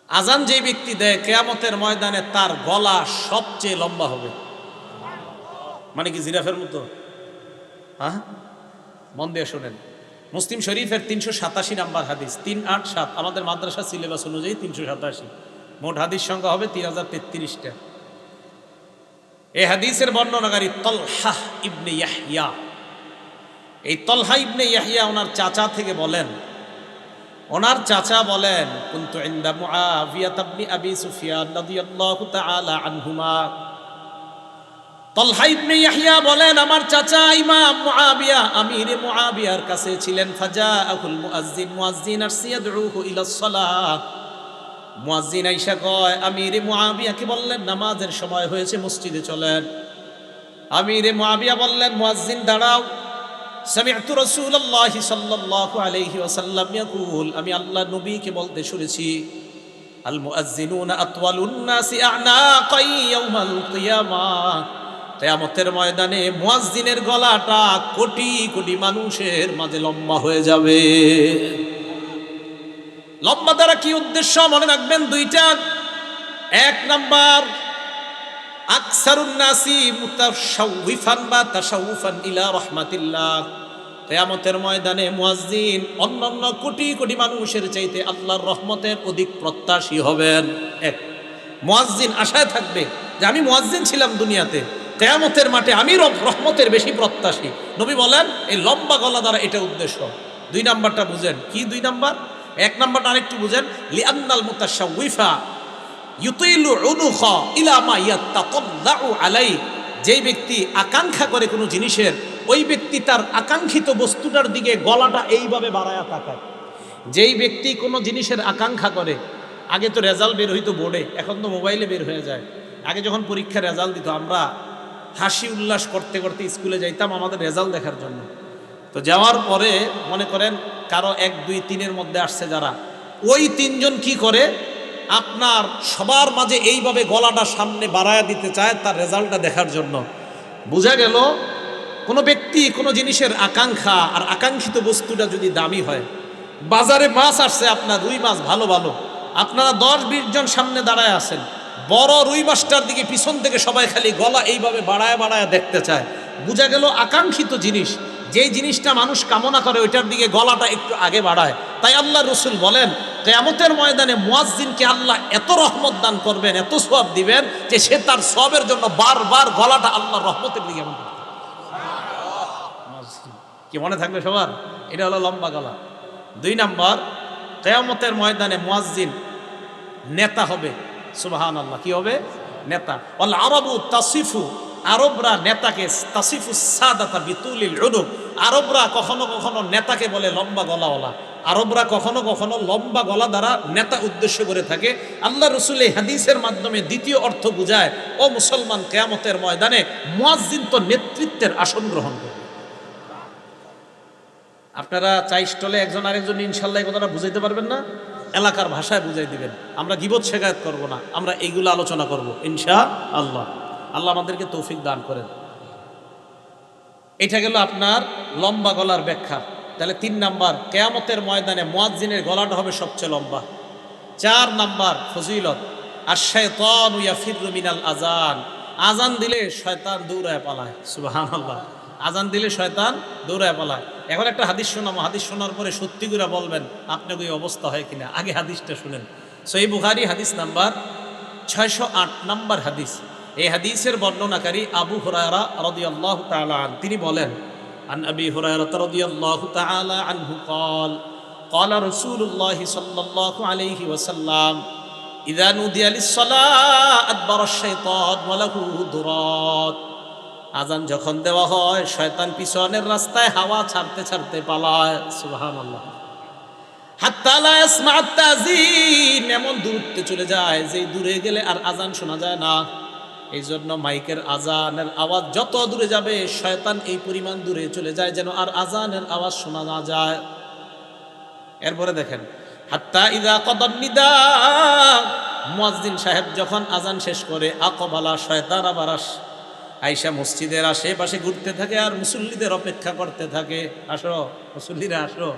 আজান যে ব্যক্তি দেয় কিয়ামতের ময়দানে তার গলা সবচেয়ে লম্বা হবে। মানে কি জিরাফের মতো? হ্যাঁ, মন দিয়ে শোনেন। মুসলিম শরীফের 387 নাম্বার হাদিস, 387, আমাদের মাদ্রাসা সিলেবাস অনুযায়ী 387, মোট হাদিস সংখ্যা হবে 3033টা। এই হাদিসের বর্ণনাকারী তলহা ইবনে ইয়াহইয়া। এই তলহা ইবনে ইয়াহইয়া ওনার চাচা থেকে বলেন, ওনার চাচা বলেন, কুনতু ইনদা মুআবিয়া ইবনে আবি সুফিয়ান রাদিয়াল্লাহু তাআলা আনহুমা। তলহা ইবনে ইয়াহইয়া বলেন, আমার চাচা ইমাম মুআবিয়া, আমিরে মুআবিয়ার কাছে ছিলেন। ফাজাআহুল মুআজ্জিন, মুআজ্জিন আসছে, ইয়াদউহু ইলাস সালাহ। মুয়াজ্জিন আইসা কয়, আমিরে মুআবিয়াকে বললেন নামাজের সময় হয়েছে, মসজিদে চলেন। আমিরে মুআবিয়া বললেন, মুয়াজ্জিন দাঁড়াও। সামি'তু রাসূলুল্লাহি সাল্লাল্লাহু আলাইহি ওয়াসাল্লাম ইয়াকুল, আমি আল্লাহ নবীকে বলতে শুনেছি, আল মুআজ্জিনুনা আতওয়ালুন নাসি আ'নাকাই ইয়াউমাল কিয়ামাহ, কিয়ামতের ময়দানে মুয়াজ্জিনের গলাটা কোটি কোটি মানুষের মাঝে লম্বা হয়ে যাবে। লম্বা দ্বারা কি উদ্দেশ্য মনে রাখবেন? 2টা। 1 নাম্বার, আকসারুন নাসি মুতাশাউফান বা তাশাউফান ইলা রাহমাতিল্লাহ, কিয়ামতের ময়দানে মুয়াজ্জিন অন্যান্য কোটি কোটি মানুষের চাইতে আল্লাহর রহমতের অধিক প্রত্যাশী হবেন। 1, মুয়াজ্জিন আশায় থাকবে যে আমি মুয়াজ্জিন ছিলাম দুনিয়াতে, কিয়ামতের মাঠে আমি রহমতের বেশি প্রত্যাশী। নবী বলেন এই লম্বা গলা দ্বারা এটা উদ্দেশ্য। 2 নাম্বারটা বুঝেন। কি 2 নাম্বার? 1 নাম্বারটা আরেকটু বুঝেন, লিআন্নাল মুতাশাউফা ইউতিলু উনুখা ইলা মা ইয়াতাতাল্লাউ আলাই, যেই ব্যক্তি আকাঙ্ক্ষা করে কোনো জিনিসের, ওই ব্যক্তি তার আকাঙ্ক্ষিত বস্তুটার দিকে গলাটা এইভাবে বাড়ায়া তাকায়। যেই ব্যক্তি কোনো জিনিসের আকাঙ্ক্ষা করে, আগে তো রেজাল্ট বের হইতো বোর্ডে, এখন তো মোবাইলে বের হয়ে যায়। আগে যখন পরীক্ষার রেজাল্ট দিত, আমরা হাসি উল্লাস করতে করতে স্কুলে যাইতাম আমাদের রেজাল্ট দেখার জন্য। তো যাওয়ার পরে মনে করেন কারো 1, 2, 3-এর মধ্যে আসছে যারা, ওই 3 জন কি করে, আপনার সবার মাঝে এইভাবে গলাটা সামনে বাড়ায়া দিতে চায় তার রেজাল্টটা দেখার জন্য। বোঝা গেল কোনো ব্যক্তি কোনো জিনিসের আকাঙ্ক্ষা আর আকাঙ্ক্ষিত বস্তুটা যদি দামি হয়, বাজারে মাছ আসছে আপনার, রুই মাছ ভালো ভালো, আপনারা 10-20 জন সামনে দাঁড়ায় আছেন, বড় রুই মাছটার দিকে পিছন থেকে সবাই খালি গলা এইভাবে বাড়ায় বাড়ায় দেখতে চায়। বোঝা গেল আকাঙ্ক্ষিত জিনিস, যেই জিনিসটা মানুষ কামনা করে ওইটার দিকে গলাটা একটু আগে বাড়ায়। তাই আল্লাহ রসুল বলেন কিয়ামতের ময়দানে মুয়াজ্জিনকে আল্লাহ এত রহমত দান করবেন, এত সওয়াব দিবেন যে সে তার সওয়াবের জন্য বারবার গলাটা আল্লাহর রহমতের দিকে এমন করবে। কি মনে থাকবে সবার? এটা হলো লম্বা গলা। 2 নাম্বার, কিয়ামতের ময়দানে মুয়াজ্জিন নেতা হবে। সুবহানাল্লাহ, কি হবে? নেতা। ওয়াল আরাবু তাসিফু, আরবরা নেতাকে তাসিফু সাদাতা বিতুলিল উনুক, আরবরা কখনো কখনো নেতাকে বলে লম্বা গলাওয়ালা, আরবরা কখনো কখনো লম্বা গলা দ্বারা নেতা উদ্দেশ্য করে থাকে। আল্লাহ রসুল এই হাদিসের মাধ্যমে দ্বিতীয় অর্থ বুঝায়, ও মুসলমান, কিয়ামতের ময়দানে মুয়াজ্জিন তো নেতৃত্বের আসন গ্রহণ করবে। আপনারা চাই স্টলে একজন আরেকজন ইনশাল্লাহ এই কথাটা বুঝাইতে পারবেন না, এলাকার ভাষায় বুঝাই দিবেন। আমরা গীবত শেখায়ত করব না, আমরা এইগুলো আলোচনা করব ইনশাআল্লাহ। আল্লাহ আমাদেরকে তৌফিক দান করেন। এটা গেল আপনার লম্বা গলার ব্যাখ্যা। তাহলে 3 নাম্বার, কিয়ামতের ময়দানে মুয়াজ্জিনের গলাটা হবে সবচেয়ে লম্বা। 4 নাম্বার ফজিলত, আশ-শাইতানু ইয়াফিরু মিনাল আযান। আযান দিলে শয়তান দৌড়ায় পালায়। সুবহানাল্লাহ। আযান দিলে শয়তান দৌড়ায় পালায়। এখন একটা হাদিস শোনাবো, হাদিস শোনার পরে সত্যি করে বলবেন আপনার ওই অবস্থা হয় কিনা। আগে হাদিসটা শুনেন। সহিহ বুখারী হাদিস নাম্বার 608 নাম্বার হাদিস। এই হাদিসের বর্ণনাকারী আবু হুরায়রা রাদিয়াল্লাহু তাআলা আনহু, তিনি বলেন, আন আবি হুরায়রা রাদিয়াল্লাহু তাআলা আনহু قال قال رسول الله صلى الله عليه وسلم اذا نودي للصلاه ادبر الشيطان وله درات। আযান যখন দেওয়া হয় শয়তান পিছনের রাস্তায় হাওয়া ছাড়তে ছাড়তে পালায়। সুবহানাল্লাহ। হাত্তা লা ইয়াসমা'ু আত-তাযীন, এমন দূরত্বে চলে যায় যে দূরে গেলে আর আযান শোনা যায় না। এই জন্য মাইকের আজানের আওয়াজ যত দূরে যাবে শয়তান এই পরিমাণ দূরে চলে যায় যেন আর আজানের আওয়াজ শোনা না যায়। এরপরে দেখেন, হাত্তা ইযা কদান নিদা, মুয়াজ্জিন সাহেব যখন আজান শেষ করে, আকবালা, শয়তান আবার আইসা মসজিদের আশেপাশে ঘুরতে থাকে আর মুসল্লিদের অপেক্ষা করতে থাকে, আসো মুসল্লিরা আসো।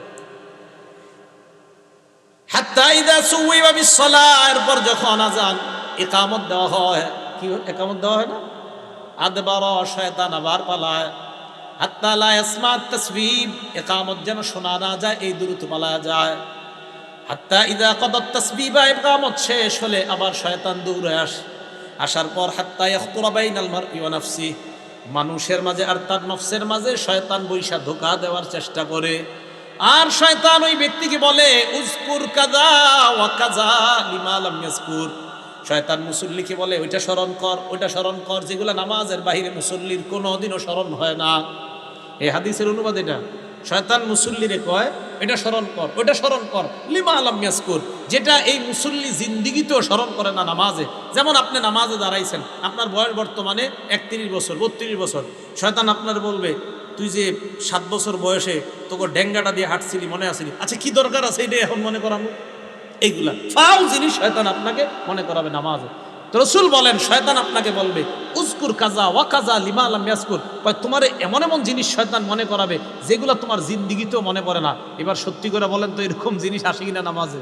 হাত্তা ইযা সুওয়িবা বিস-সালাহ, এরপর যখন আজান ইকামত দেওয়া হয়, কি একামত দেওয়া হয় না, আদবার, শয়তান আবার পালায়। হাত্তা লা ইয়াসমা তাসবিব, একামত যেন শোনা না যায় এই দ্রুত পালায় যায়। হাত্তা ইযা কদাত তাসবিবা, একামত শেষ হলে আবার শয়তান দৌড়ে আসে। আসার পর হাত্তা ইয়াখতুরা বাইনাল মারই ওয়া নাফসি, মানুষের মাঝে আর তার নফসের মাঝে শয়তান বৈশা ধোঁকা দেওয়ার চেষ্টা করে। আর শয়তান ওই ব্যক্তিকে বলে, উযকুর কাযা ওয়া কাযা লিমা লাম ইয়াযকুর। শয়তান মুসল্লিকে বলে, ওইটা স্মরণ কর, ওইটা স্মরণ কর, যেগুলো নামাজের বাহিরে মুসল্লির কোনোদিনও স্মরণ হয় না। এই হাদিসের অনুবাদ এটা। শয়তান মুসল্লিরে কয়, এটা স্মরণ কর, ওইটা স্মরণ কর, লিমা লাম ইয়াযকুর, যেটা এই মুসল্লি জিন্দিগিতেও স্মরণ করে না নামাজে। যেমন আপনি নামাজে দাঁড়াইছেন, আপনার বয়স বর্তমানে 31 বছর 32 বছর, শয়তান আপনার বলবে, তুই যে 7 বছর বয়সে তোকে ডেঙ্গাটা দিয়ে হাঁটছিলি মনে আসিলি, আচ্ছা কি দরকার আছে এটা এখন মনে করানো। এইগুলা ফাউ জিনিস শয়তান আপনাকে মনে করাবে নামাজে। তো রাসূল বলেন, শয়তান আপনাকে বলবে, উযকুর কাযা ওয়া কাযা লিমা লাম ইয়াযকুর, তোমার এমন এমন জিনিস শয়তান মনে করাবে যেগুলো তোমার জিন্দেগিতেও মনে পড়ে না। এবার সত্যি করে বলেন তো, এরকম জিনিস আসে কিনা নামাজে?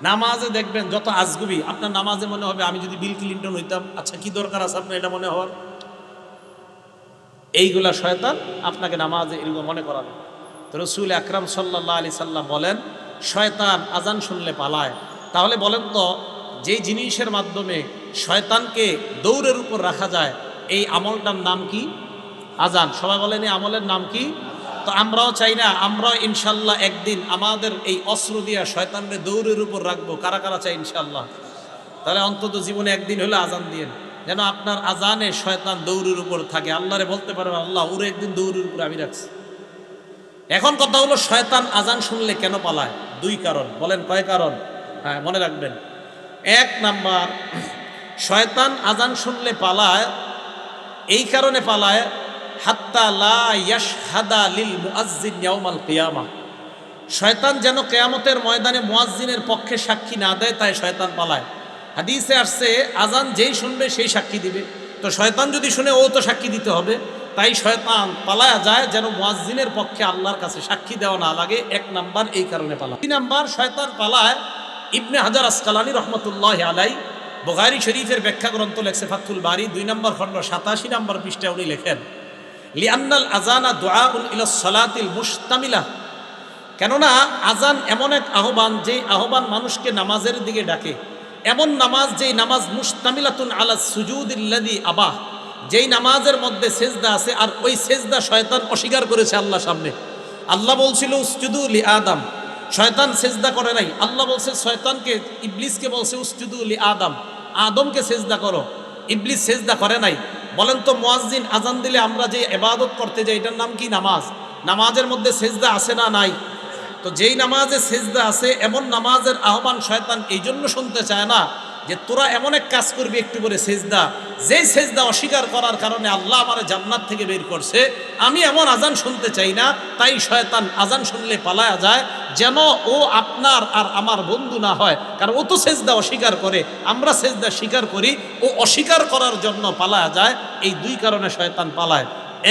নামাজে দেখবেন যত আজগুবি, আপনার নামাজে মনে হবে আমি যদি বিল ক্লিনটন হইতাম, আচ্ছা কি দরকার আছে আপনার এটা মনে হওয়ার। এইগুলা শয়তান আপনাকে নামাজে এরকম মনে করাবে। তো রাসূল আকরাম সাল্লাল্লাহু আলাইহি সাল্লাম বলেন, শয়তান আজান শুনলে পালায়। তাহলে বলেন তো, যেই জিনিসের মাধ্যমে শয়তানকে দৌড়ের উপর রাখা যায়, এই আমলটার নাম কি? আজান। সবাই বলেন এই আমলের নাম কি? তো আমরাও চাই না, আমরাও ইনশাল্লাহ একদিন আমাদের এই অস্ত্র দিয়া শয়তানকে দৌড়ের উপর রাখবো। কারা কারা চাই ইনশাল্লাহ? তাহলে অন্তত জীবনে একদিন হলে আজান দিয়েন, যেন আপনার আজানে শয়তান দৌড়ের উপর থাকে। আল্লাহরে বলতে পারবেন, আল্লাহ ওরে একদিন দৌড়ের উপর আমি রাখছি। এখন কথা হলো, শয়তান আজান শুনলে কেন পালায়? 2 কারণ। বলেন কয় কারণ? হ্যাঁ, মনে রাখবেন। 1 নাম্বার, শয়তান আজান শুনলে পালায় এই কারণে পালায়, হাত্তা লা ইয়াশহাদা লিল মুআজ্জিন ইয়াউমাল কিয়ামা, শয়তান যেন কিয়ামতের ময়দানে মুয়াজ্জিনের পক্ষে সাক্ষী না দেয়, তাই শয়তান পালায়। হাদিসে আসছে, আজান যেই শুনবে সেই সাক্ষী দিবে। তো শয়তান যদি শুনে ও তো সাক্ষী দিতে হবে, তাই শয়তান পালায়া যায় যেন মুয়াজ্জিনের পক্ষে আল্লাহর কাছে সাক্ষী দেওয়া না লাগে। 1 নাম্বার এই কারণে পালায়। 2 নাম্বার, শয়তান পালায়, ইবনে হাজার আসকালানী রহমতুল্লাহ আলাইহি বুখারী শরীফের ব্যাখ্যা গ্রন্থ লেখছে ফাতহুল বারী 2 নম্বর খণ্ড 87 নম্বর পৃষ্ঠায় উনি লেখেন, লিআন্নাল আযানা দুআউন ইলা সালাতিল মুশতামিলা, কেননা আজান এমন এক আহ্বান, যেই আহ্বান মানুষকে নামাজের দিকে ডাকে। এমন নামাজ, যেই নামাজ মুশতামিলাতুন আলা সুজুদিল্লাযী আবাহ, যেই নামাজের মধ্যে সেজদা আছে, আর ওই সেজদা শয়তান অস্বীকার করেছে আল্লাহর সামনে। আল্লাহ বলছিল উসজুদু লি আদম, শয়তান সেজদা করে নাই। আল্লাহ বলছে শয়তানকে, ইবলিসকে বলছে উসজুদু লি আদম, আদমকে সেজদা করো। ইবলিস সেজদা করে নাই। বলেন তো, মুয়াজ্জিন আজান দিলে আমরা যে ইবাদত করতে যাই, এটার নাম কি? নামাজ। নামাজের মধ্যে সেজদা আছে না নাই? তো যেই নামাজে সেজদা আছে এমন নামাজের আহ্বান শয়তান এই জন্য শুনতে চায় না যে তোরা এমন এক কাজ করবি একটু করে সেজদা, যেই সেজদা অস্বীকার করার কারণে আল্লাহ আমার জান্নাত থেকে বের করছে, আমি এমন আজান শুনতে চাই না। তাই শয়তান আজান শুনলে পালায়া যায়, যেন ও আপনার আর আমার বন্ধু না হয়, কারণ ও তো সেজদা অস্বীকার করে, আমরা সেজদা স্বীকার করি, ও অস্বীকার করার জন্য পালায়া যায়। এই দুই কারণে শয়তান পালায়।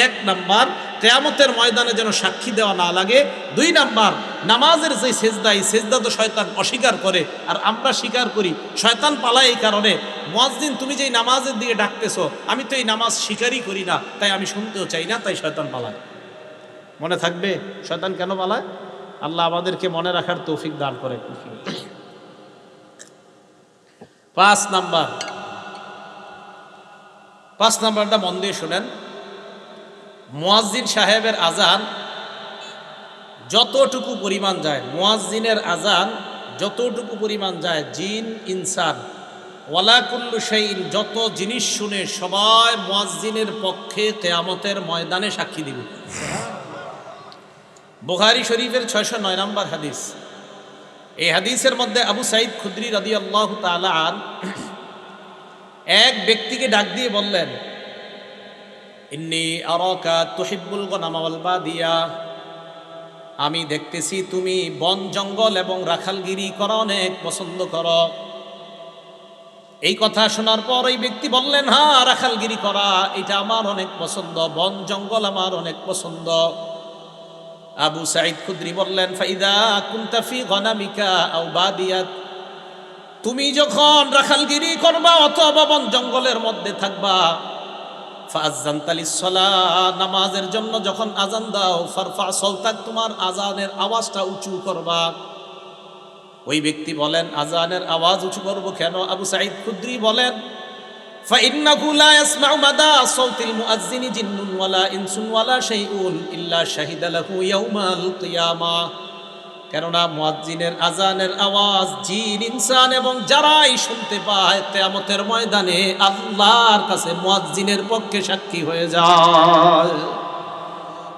এক নাম্বার, কিয়ামতের ময়দানে যেন সাক্ষী দেওয়া না লাগে। দুই নাম্বার, নামাজের যে সেজদা, এই সেজদা তো শয়তান অস্বীকার করে আর আমরা স্বীকার করি, শয়তান পালায় এই কারণে। মুয়াজ্জিন তুমি যেই নামাজের দিকে ডাকতেছো, আমি তো এই নামাজ স্বীকারই করি না, তাই আমি শুনতেও চাই না, তাই শয়তান পালায়। মনে থাকবে শয়তান কেন পালায়? আল্লাহ আমাদেরকে মনে রাখার তৌফিক দান করে। 5 নাম্বারটা মন দিয়ে শুনেন। মুয়াজ্জিন সাহেবের আজান যতটুকু পরিমাণ যায়, মুয়াজ্জিনের আজান যতটুকু পরিমাণ যায়, জিন ইনসান ওয়ালা কুল্লু শাইইন, যত জিনিস শুনে সবাই মুয়াজ্জিনের পক্ষে কিয়ামতের ময়দানে সাক্ষী দিবে। বুখারী শরীফের 609 নম্বর হাদিস। এই হাদিসের মধ্যে আবু সাঈদ খুদরি রাদিয়াল্লাহু তাআলা আন এক ব্যক্তিকে ডাক দিয়ে বললেন, ইন্নী আরাকা তুহিব্বুল গনামা ওয়াল বাদিয়া, আমি দেখতেছি তুমি বন জঙ্গল এবং রাখালগিরি করা অনেক পছন্দ করো। এই কথা শোনার পর ওই ব্যক্তি বললেন, হ্যাঁ, রাখালগিরি করা এটা আমার অনেক পছন্দ, বন জঙ্গল আমার অনেক পছন্দ। আবু সাঈদ খুদরি বললেন, ফাইদা কুনতা ফি গনামিকা আও বাদিয়াত, তুমি যখন রাখালগিরি করবা অথবা বন জঙ্গলের মধ্যে থাকবা, ফাআযানতালিস সালাহ, নামাজের জন্য যখন আজান দাও, ফারফা সাওতাক, তোমার আজানের আওয়াজটা উঁচু করবা। ওই ব্যক্তি বলেন, আজানের আওয়াজ উঁচু করব কেন? আবু সাঈদ খুদরি বলেন, ফাইন্নাহু লা ইয়াসমাউ মাদা সাওতিল মুআজ্জিনি জিন্নুন ওয়ালা ইনসুন ওয়ালা শাইউন ইল্লা শাহিদা লাহু ইয়াউমাল কিয়ামাহ, কেননা মুয়াজ্জিনের আজানের আওয়াজ জিন ইনসান এবং যারাই শুনতে পায় কিয়ামতের ময়দানে আল্লাহর কাছে মুয়াজ্জিনের পক্ষে সাক্ষী হয়ে যায়।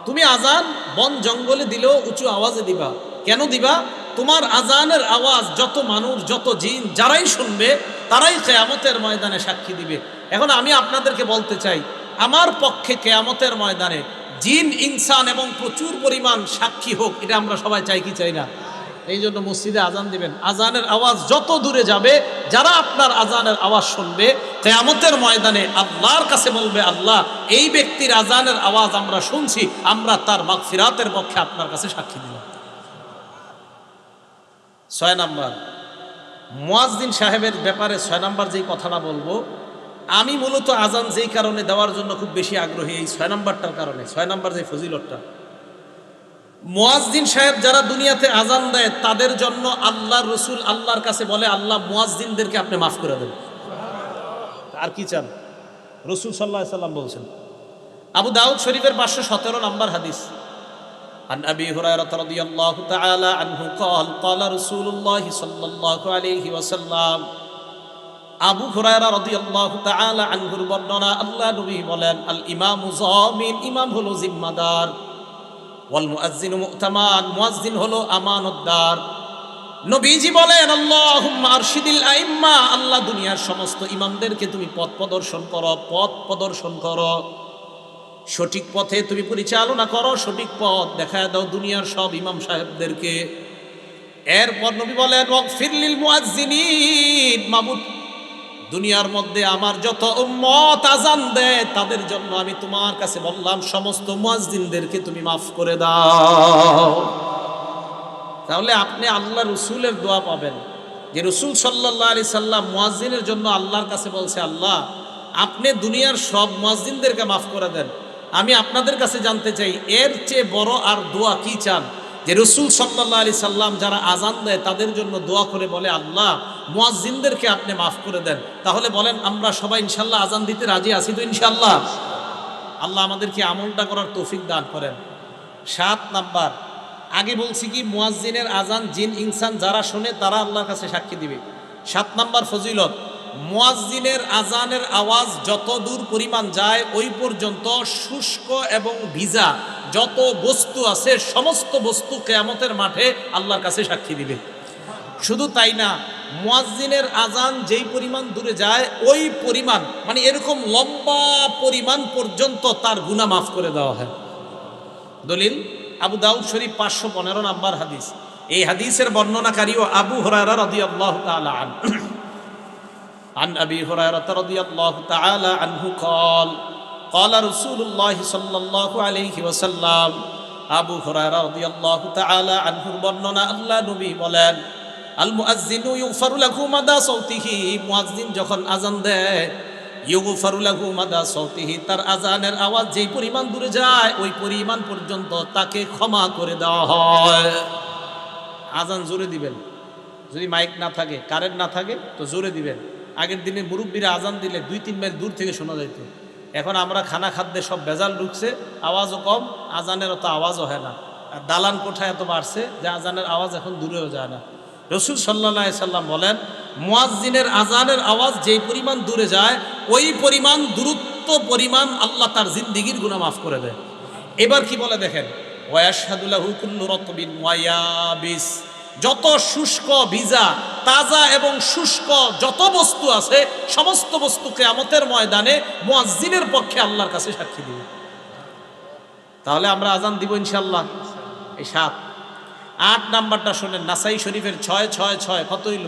তুমি আজান বন জঙ্গলে দিলেও উঁচু আওয়াজে দিবা। কেন দিবা? তোমার আজানের আওয়াজ যত মানুষ, যত জিন যারাই শুনবে তারাই কিয়ামতের ময়দানে সাক্ষী দিবে। এখন আমি আপনাদেরকে বলতে চাই, আমার পক্ষে কিয়ামতের ময়দানে জিন ইনসান এবং প্রচুর পরিমাণ সাক্ষী হোক, এটা আমরা সবাই চাই কি চাই না? এই জন্য মসজিদে আজান দিবেন, আজানের আওয়াজ যত দূরে যাবে, যারা আপনার আজানের আওয়াজ শুনবে কিয়ামতের ময়দানে আল্লাহর কাছে বলবে, আল্লাহ এই ব্যক্তির আজানের আওয়াজ আমরা শুনছি, আমরা তার মাগফিরাতের পক্ষে আপনার কাছে সাক্ষী দিলাম। 6 নাম্বার, মুয়াজ্জিন সাহেবের ব্যাপারে 6 নাম্বার যেই কথাটা বলবো, আমি মূলত আজান যেই কারণে দেওয়ার জন্য খুব বেশি আগ্রহী, এই 6 নাম্বারটার কারণে। 6 নাম্বার যে ফজিলতটা, মুয়াজ্জিন সাহেব যারা দুনিয়াতে আজান দেয় তাদের জন্য আল্লাহর রাসূল আল্লাহর কাছে বলে, আল্লাহ মুয়াজ্জিনদেরকে আপনি মাফ করে দেন। আর কি চান? রাসূল সাল্লাল্লাহু আলাইহি সাল্লাম বলছেন। আবু দাউদ শরীফের 517 নম্বর হাদিস, عن أبي هريرة رضي الله تعالى عنه قال قال رسول الله صلى الله عليه وسلم, আবু হুরায়রা রাদিয়াল্লাহু তাআলা আনহুর বর্ণনা, আল্লাহ নবী বলেন, আল ইমামু যামিন, ইমাম হলো জিম্মাদার, ওয়াল মুয়াজ্জিনু মু'তামান, মুয়াজ্জিন হলো আমানতদার। নবীজি বলেন, আল্লাহুম্মা আরশিদিল আইম্মা, আল্লাহ দুনিয়ার সমস্ত ইমামদেরকে তুমি পথ প্রদর্শন করো, সঠিক পথে তুমি পরিচালনা করো, সঠিক পথ দেখায় দাও দুনিয়ার সব ইমাম সাহেবদেরকে। এরপর নবী বলেন, ওয়াগফির লিল মুয়াজ্জিনিন, মাবুদ দুনিয়ার মধ্যে আমার যত উম্মত আজান দেয় তাদের জন্য আমি তোমার কাছে বললাম, সমস্ত মুয়াজ্জিনদেরকে তুমি মাফ করে দাও। তাহলে আপনি আল্লাহ রসুলের দোয়া পাবেন, যে রসুল সাল্লাল্লাহু আলাইহি সাল্লাম মুয়াজ্জিনের জন্য আল্লাহর কাছে বলছে, আল্লাহ আপনি দুনিয়ার সব মুয়াজ্জিনদেরকে মাফ করে দেন। আমি আপনাদের কাছে জানতে চাই, এর চেয়ে বড় আর দোয়া কি চান? যে রসুল সাল্লাল্লাহু আলাইহি সাল্লাম যারা আজান দেয় তাদের জন্য দোয়া করে বলে, আল্লাহ মুয়াজ্জিনদেরকে আপনি মাফ করে দেন। তাহলে বলেন, আমরা সবাই ইনশাল্লাহ আজান দিতে রাজি আছি তো? ইনশাল্লাহ। আল্লাহ আমাদেরকে আমলটা করার তৌফিক দান করেন। 7 নাম্বার, আগে বলছি কি, মুয়াজ্জিনের আজান জিন ইনসান যারা শোনে তারা আল্লাহর কাছে সাক্ষী দিবে। 7 নাম্বার ফজিলত, মুয়াজ্জিনের আজানের আওয়াজ যত দূর পরিমাণ যায় ওই পর্যন্ত শুষ্ক এবং ভিজা যত বস্তু আছে সমস্ত বস্তু কিয়ামতের মাঠে আল্লাহর কাছে সাক্ষী দিবে। শুধু তাই না, মুয়াজ্জিনের আজান যেই পরিমাণ দূরে যায় ওই পরিমাণ মানে এরকম লম্বা পরিমাণ পর্যন্ত তার গুনাহ মাফ করে দেওয়া হয়। দলিল আবু দাউদ শরীফ 515 নম্বর হাদিস। এই হাদিসের বর্ণনাকারীও আবু হুরায়রা রাদিয়াল্লাহু তাআলা আনহু। عن أبي هريرة رضي الله تعالى عنه قال قال رسول الله صلى الله عليه وسلم আবু হুরায়রা রাদিয়াল্লাহু তাআলা আনহুর বর্ণনা, আল্লাহ নবী বলেন, আল মুআজ্জিনু ইগফারু লাহু মাদা সাউতিহি, মুয়াজ্জিন যখন আজান দেয়, ইগফারু লাহু মাদা সাউতিহি, তার আজানের আওয়াজ যেই পরিমাণ দূরে যায় ওই পরিমাণ পর্যন্ত তাকে ক্ষমা করে দেওয়া হয়। আজান জোরে দিবেন, যদি মাইক না থাকে কারেন্ট না থাকে তো জোরে দিবেন। আগের দিনে মুরব্বীরা আজান দিলে 2-3 মাইল দূর থেকে শোনা যেত। এখন আমরা খানা খাদ্যে সব ভেজাল ঢুকছে, আওয়াজও কম, আজানের অত আওয়াজও হয় না। আর দালান কোঠায় এত বাড়ছে যে আজানের আওয়াজ এখন দূরেও যায় না। রাসূল সাল্লাল্লাহু আলাইহি সাল্লাম বলেন, মুয়াজ্জিনের আজানের আওয়াজ যেই পরিমাণ দূরে যায় ওই পরিমাণ দূরত্ব পরিমাণ আল্লাহ তার জিন্দেগির গুনাহ মাফ করে দেয়। এবার কি বলে দেখেন, ওয়ায়াশহাদু লাহু কুল্লু রাতবিন ওয়ায়াবিস, যত শুষ্ক ভিজা তাজা এবং শুষ্ক যত বস্তু আছে সমস্ত বস্তু কিয়ামতের ময়দানে মুয়াজ্জিনের পক্ষে আল্লাহর কাছে সাক্ষী দিবে। তাহলে আমরা আজান দিব ইনশাআল্লাহ। এই 7 8 নাম্বারটা শুনেন, নাসাই শরীফের 666 কত হইল?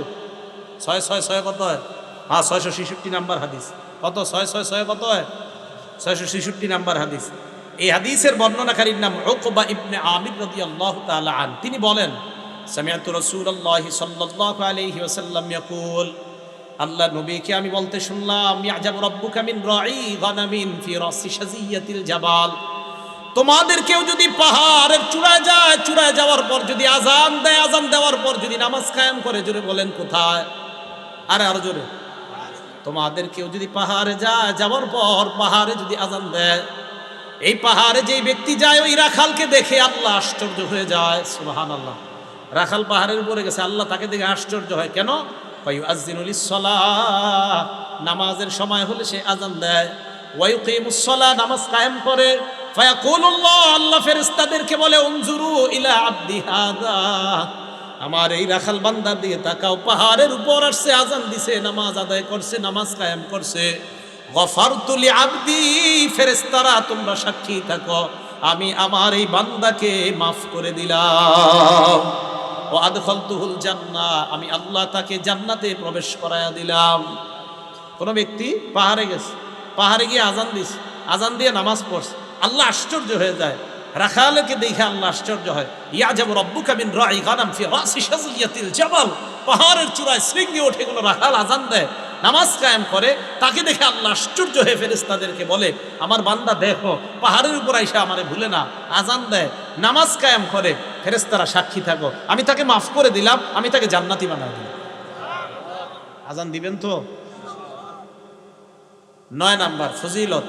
666 কত হয়? 666 নাম্বার হাদিস। কত? 666 কত হয়? 666 নাম্বার হাদিস। এই হাদিসের বর্ণনাকারীর নাম উকবা ইবনে আমির রাদিয়াল্লাহু তাআলা আন। তিনি বলেন, সামিআতু রাসূলুল্লাহি সাল্লাল্লাহু আলাইহি ওয়াসাল্লাম ইয়াকুল, আল্লাহ নবীকে আমি বলতে শুনলাম, ইয়াজাবু রাব্বুকা মিন রাঈ গানামিন ফি রাসি শাজিয়াতিল জাবাল, তোমাদের কেউ যদি পাহাড়ের চূড়ায় যায়, চূড়ায় যাওয়ার পর যদি আজান দেয়, আজান দেওয়ার পর যদি নামাজ কায়েম করে, জোরে বলেন কোথায়? আরো জোরে। তোমাদের কেউ যদি পাহাড়ে যায়, যাওয়ার পর পাহাড়ে যদি আজান দেয়, এই পাহাড়ে যেই ব্যক্তি যায় ওই রাখালকে দেখে আল্লাহ আশ্চর্য হয়ে যায়। সুবহানাল্লাহ। রাখাল পাহাড়ের উপরে গেছে, আল্লাহ তাকে দেখে আশ্চর্য হয়। কেন? ফায়ুআযযিনু লিস-সালাহ, নামাজের সময় হলে সে আজান দেয়। ওয়ায়ুকিমুস-সালাহ, নামাজ কায়েম করে। ফায়াকুলুল্লাহ, আল্লাহ ফেরেশতাদেরকে বলে, উনজুরু ইলা আবদি হাদা, আমার এই রাখাল বান্দার দিকে তাকাও, পাহাড়ের উপর আসছে, আজান দিছে, নামাজ আদায় করছে, নামাজ কায়েম করছে। গফারতু লি আবদি, ফেরেশতারা তোমরা সাক্ষী থাকো, আমি আমার এই বান্দাকে মাফ করে দিলাম। ও আদখালতুহুল জান্নাহ, আমি আল্লাহ তাকে জান্নাতে প্রবেশ করায়া দিলাম। কোন ব্যক্তি পাহাড়ে গেছে, পাহাড়ে গিয়ে আজান দিছে, আজান দিয়ে নামাজ পড়ছে, আল্লাহ আশ্চর্য হয়ে যায়। রাখালকে দেখে আল্লাহ আশ্চর্য হয়। ইয়াজাবু রাব্বুকা মিন রাঈ গানাম ফি রাসি শাজিয়াতিল জাবাল, পাহাড়ের চূড়ায় শৃঙ্গে ওঠে কোনো রাখাল আজান দেয়, নামাজ কায়েম করে, তাকে দেখে আল্লাহ আশ্চর্য হয়ে ফেরেশতাদেরকে বলে, আমার বান্দা দেখো পাহাড়ের উপর আইসা আমারে ভুলে না, আজান দেয়, নামাজ কায়েম করে, ফেরেশতারা সাক্ষী থাকো, আমি তাকে মাফ করে দিলাম, আমি তাকে জান্নাতি বানাই দিলাম। আজান দিবেন তো? 9 নাম্বার ফজিলত।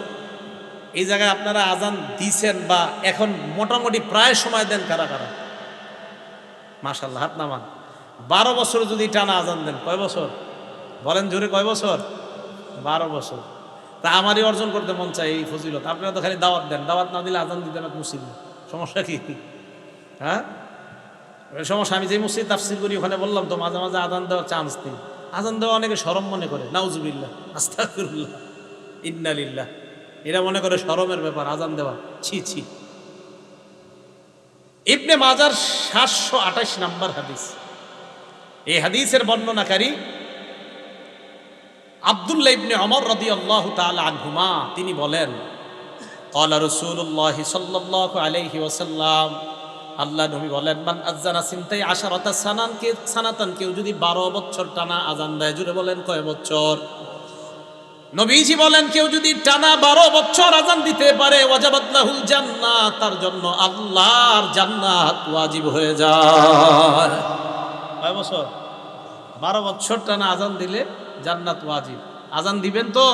এই জায়গায় আপনারা আজান দিছেন বা এখন মোটামুটি প্রায় সময় দেন কারা কারা? মাশাআল্লাহ, হাত নামান। 12 বছর যদি টানা আজান দেন, কয় বছর বলেন জোরে, কয় বছর? 12 বছর। তা আমারই অর্জন করতে মন চাই এই ফজিলত। আপনারা তো খালি দাওয়াত দেন, দাওয়াত না দিলে আজান দিতে না মুসিবত। সমস্যা কি? হ্যাঁ সমস্যা। আমি যে মসজিদ তাফসীর করি ওখানে বললাম তো, মাঝে মাঝে আজান দেওয়ার চান্স নেই। আজান দেওয়া অনেকে শরম মনে করে, নাউজুবিল্লাহ, আস্তাগফিরুল্লাহ, ইন্না লিল্লাহ, এরা মনে করে শরমের ব্যাপার আজান দেওয়া, ছি ছি। ইবনে মাজার 728 নাম্বার হাদিস। এই হাদিসের বর্ণনাকারী আব্দুল্লাহ ইবনে ওমর রাদিয়াল্লাহু তাআলা আনহুমা, তিনি বলেন, ক্বালা রাসূলুল্লাহি সাল্লাল্লাহু আলাইহি ওয়াসাল্লাম, আল্লাহ নবী বলেন, মান আযানা সিনতাই আশারাতা সানাতান, কেউ যদি 12 বছর টানা আজান দেয়, জুড়ে বলেন কয় বছর? নবীজি বলেন, কেউ যদি টানা 12 বছর আজান দিতে পারে, ওয়াজাবাত লাহুল জান্নাহ, তার জন্য আল্লাহর জান্নাত ওয়াজিব হয়ে যায়। কয় বছর? 12 বছর টানা আজান দিলে জান্নাত ওয়াজিব। আজান দিবেন তো?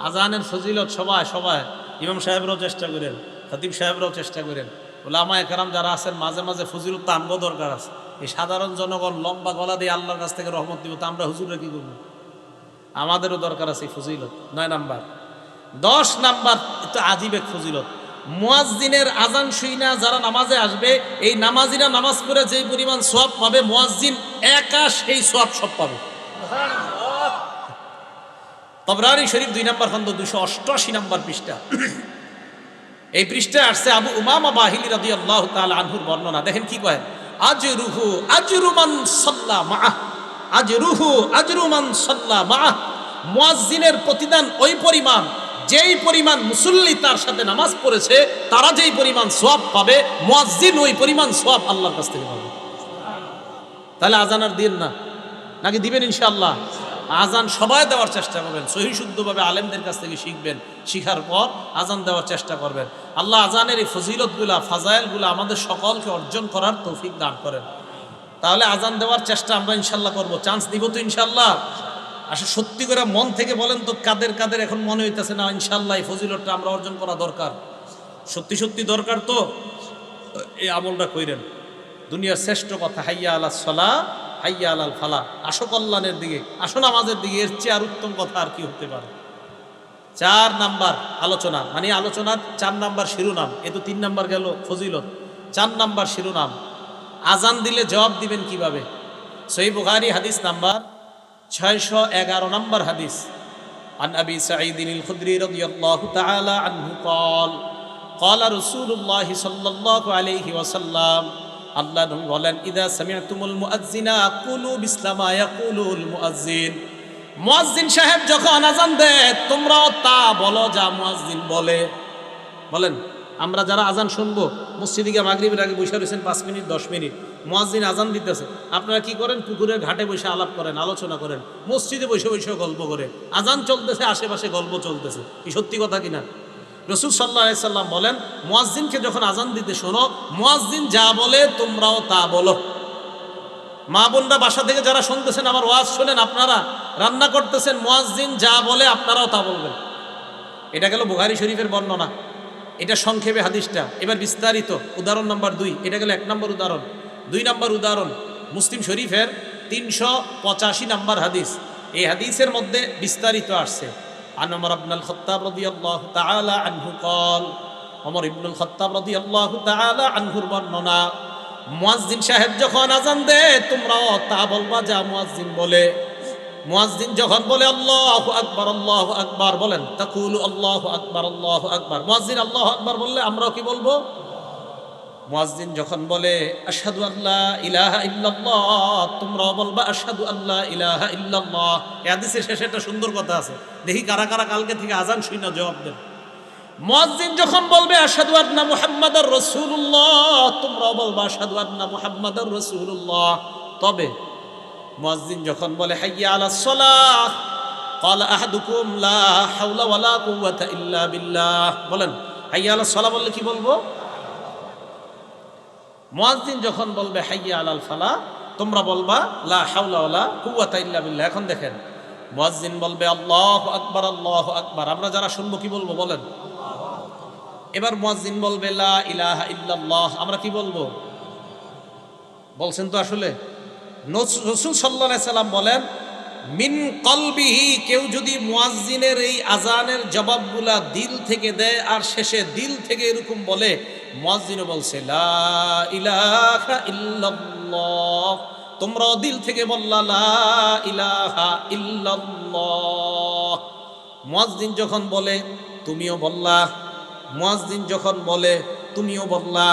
আজানের ফজিলত সবাই সবাই, ইমাম সাহেবরাও চেষ্টা করেন, খতিব সাহেবরাও চেষ্টা করেন, উলামায়ে কেরাম যারা আছেন মাঝে মাঝে ফজিলত তো আনবো দরকার আছে। এই সাধারণ জনগণ লম্বা গলা দিয়ে আল্লাহর কাছ থেকে রহমত দিব, তা আমরা হুজুররা কি করবো? আমাদেরও দরকার আছে ফজিলত। 9 নাম্বার। 10 নাম্বার একটু আজীব এক ফজিলত, মুয়াজ্জিনের আজান শুইনা যারা নামাজে আসবে, এই নামাজিরা নামাজ পড়ে যেই পরিমাণ সওয়াব পাবে, মুয়াজ্জিন একা সেই সওয়াব সব পাবে। তবরানি শরীফ 2 নাম্বার খন্ড 288 নাম্বার পৃষ্ঠা। এই পৃষ্ঠায় আসছে আবু উমামা বাহিলি রাদিয়াল্লাহু তাআলা আনহুর বর্ণনা। দেখেন কি কয়, আজরুহু আজরু মান সাল্লা মাআহ, আজরুহু আজরু মান সাল্লা মাআহ। মুয়াজ্জিনের প্রতিদান ওই পরিমাণ যেই পরিমাণ মুসল্লি তার সাথে নামাজ পড়েছে, তারা যেই পরিমাণ সওয়াব পাবে, মুয়াজ্জিন ওই পরিমাণ সওয়াব আল্লাহর কাছ থেকে পাবে। তাহলে আজান আর দিন না, নাকি দিবেন ইনশাআল্লাহ? আজান সবাই দেওয়ার চেষ্টা করবেন, সহি শুদ্ধভাবে আলেমদের কাছ থেকে শিখবেন, শিখার পর আজান দেওয়ার চেষ্টা করবেন। আল্লাহ আজানের এই ফজিলতগুলা, ফাজাইলগুলা আমাদের সকলকে অর্জন করার তৌফিক দান করেন। তাহলে আজান দেওয়ার চেষ্টা আমরা ইনশাল্লাহ করব। চান্স দিব তো ইনশাল্লাহ? আসলে সত্যি করে মন থেকে বলেন তো, কাদের কাদের এখন মনে হইতেছে না ইনশাল্লাহ এই ফজিলতটা আমরা অর্জন করা দরকার? সত্যি সত্যি দরকার তো এই আমলটা কইরেন। দুনিয়ার শ্রেষ্ঠ কথা, হাইয়া আলাস সালাহ হাইয়া আলাল ফালা। আসো কল্যাণের দিকে, আসো নামাজের দিকে, এর চেয়ে আর উত্তম কথা আর কি হতে পারে? 4 নাম্বার আলোচনা, মানে আলোচনার 4 নাম্বার শিরোনাম। এ তো 3 নাম্বার গেল ফজিলত, 4 নাম্বার শিরোনাম। আজান দিলে জবাব দিবেন কিভাবে? সহিহ বুখারী হাদিস নাম্বার 611 নাম্বার হাদিস। আন আবি সাঈদ আল খুদরি রাদিয়াল্লাহু তাআলা আনহু قال قال رسول الله صلى الله عليه وسلم, আল্লাহ নবী বলেন, ইদা সামি'তুমুল মুআজ্জিনা কুলু বিসলামা ইয়াকুলুল মুআজ্জিন। মুয়াজ্জিন সাহেব যখন আজান দেয়, তোমরাও তা বলো যা মুয়াজ্জিন বলে। বলেন, আমরা যারা আজান শুনবো, মসজিদে গিয়ে মাগরিবের আগে বসে রয়েছেন 5 মিনিট 10 মিনিট, মুয়াজ্জিন আজান দিতেছে, আপনারা কি করেন? পুকুরের ঘাটে বসে আলাপ করেন, আলোচনা করেন, মসজিদে বসে বসে গল্প করে। আজান চলতেছে, আশেপাশে গল্প চলতেছে। কি সত্যি কথা কিনা? রাসূল সাল্লাল্লাহু আলাইহি সাল্লাম বলেন, মুয়াজ্জিনকে যখন আজান দিতে শোনো, মুয়াজ্জিন যা বলে তোমরাও তা বলো। মা বোনরা বাসা থেকে যারা শুনতেছেন, আমার ওয়াজ শোনেন, আপনারা রান্না করতেছেন, মুয়াজ্জিন যা বলে আপনারাও তা বলবেন। এটা গেল বুখারী শরীফের বর্ণনা, এটা সংক্ষেপে হাদিসটা। এবার বিস্তারিত উদাহরণ নাম্বার 2, এটা গেল 1 নম্বর উদাহরণ। 2 নম্বর উদাহরণ মুসলিম শরীফের 385 নম্বর হাদিস। এই হাদিসের মধ্যে বিস্তারিত আসছে। আন ওমর ইবনুল খাত্তাব রাদিয়াল্লাহু তাআলা আনহু قال, ওমর ইবনুল খাত্তাব রাদিয়াল্লাহু তাআলা আনহুর বর্ণনা, মুয়াজ্জিন সাহেব যখন আজান দেয়, তোমরাও তা বলবা যা মুয়াজ্জিন বলে। মুয়াজ্জিন যখন বলে আল্লাহু আকবার, বলেন তাকুলু আল্লাহু আকবার। মুয়াজ্জিন আল্লাহু আকবার বললে আমরাও কি বলবো? মুয়াজ্জিন যখন বলে আশহাদু আল্লা ইলাহা ইল্লাল্লাহ, তোমরাও বলবা আশহাদু আল্লা ইলাহা ইল্লাল্লাহ। এই হাদিসের শেষে একটা সুন্দর কথা আছে, দেখি কারা কারা কালকে থেকে আজান শুনে জবাব দেন। মুয়াজ্জিন যখন বলবে আশহাদু আন্না মুহাম্মাদার রাসূলুল্লাহ, তোমরাও বলবা আশহাদু আন্না মুহাম্মাদার রাসূলুল্লাহ। তবে মুয়াজ্জিন যখন বলে হাইয়া আলাস সালাহ, ক্বালা আহাদুকুম লা হাওলা ওয়ালা কুওয়াতা ইল্লা বিল্লাহ, বলেন হাইয়া আলাস সালাহ বললে কি বলবো? মুয়াজ্জিন যখন বলবে হাইয়া আলাল ফালাহ, তোমরা বলবা লা হাওলা ওয়ালা কুওয়াতা ইল্লা বিল্লাহ। এখন দেখেন, মুয়াজ্জিন বলবে আল্লাহু আকবার, আমরা যারা শুনবো কি বলবো? বলেন। এবার মুয়াজ্জিন বলবে লা ইলাহা ইল্লাল্লাহ, আমরা কি বলবো? বলছেন তো আসলে। রাসূল সাল্লাল্লাহু আলাইহি সাল্লাম বলেন, মিন কলবিহি, কেউ যদি মুয়াজ্জিনের এই আজানের জবাবগুলা দিল থেকে দেয় আর শেষে দিল থেকে এরকম বলে, মুয়াজ্জিনও বলছে লা ইলাহা ইল্লাল্লাহ, তোমরাও দিল থেকে বললা লা ইলাহা ইল্লাল্লাহ। মুয়াজ্জিন যখন বলে তুমিও বললা, মুয়াজ্জিন যখন বলে তুমিও বললা,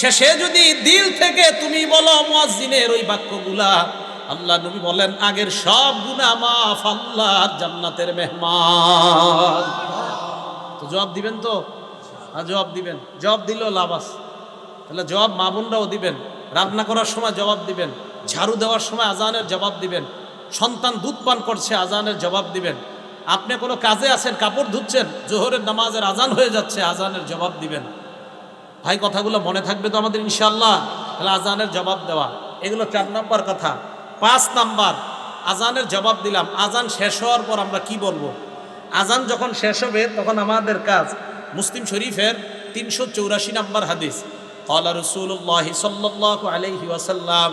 শেষে যদি দিল থেকে তুমি বলো মুয়াজ্জিনের ওই বাক্যগুলা, আল্লাহ নবী বলেন আগের সব গুনাহ মাফ, আল্লাহর জান্নাতের মেহমান। তো জবাব দিবেন তো? জবাব দিবেন। জবাব দিলেও লাভ আছে। তাহলে জবাব মা বোনরাও দিবেন, রান্না করার সময় জবাব দিবেন, ঝাড়ু দেওয়ার সময় আজানের জবাব দিবেন, সন্তান দুধ পান করছে আজানের জবাব দিবেন, আপনি কোনো কাজে আছেন, কাপড় ধুচ্ছেন, জোহরের নামাজের আজান হয়ে যাচ্ছে, আজানের জবাব দিবেন। ভাই কথাগুলো মনে থাকবে তো আমাদের ইনশাআল্লাহ? তাহলে আজানের জবাব দেওয়া, এগুলো 4 নম্বর কথা। 5 নাম্বার, আজানের জবাব দিলাম, আজান শেষ হওয়ার পর আমরা কি বলবো? আজান যখন শেষ হবে তখন আমাদের কাজ। মুসলিম শরীফের 384 নম্বর হাদিস, ক্বালা রাসূলুল্লাহ সাল্লাল্লাহু আলাইহি ওয়াসাল্লাম,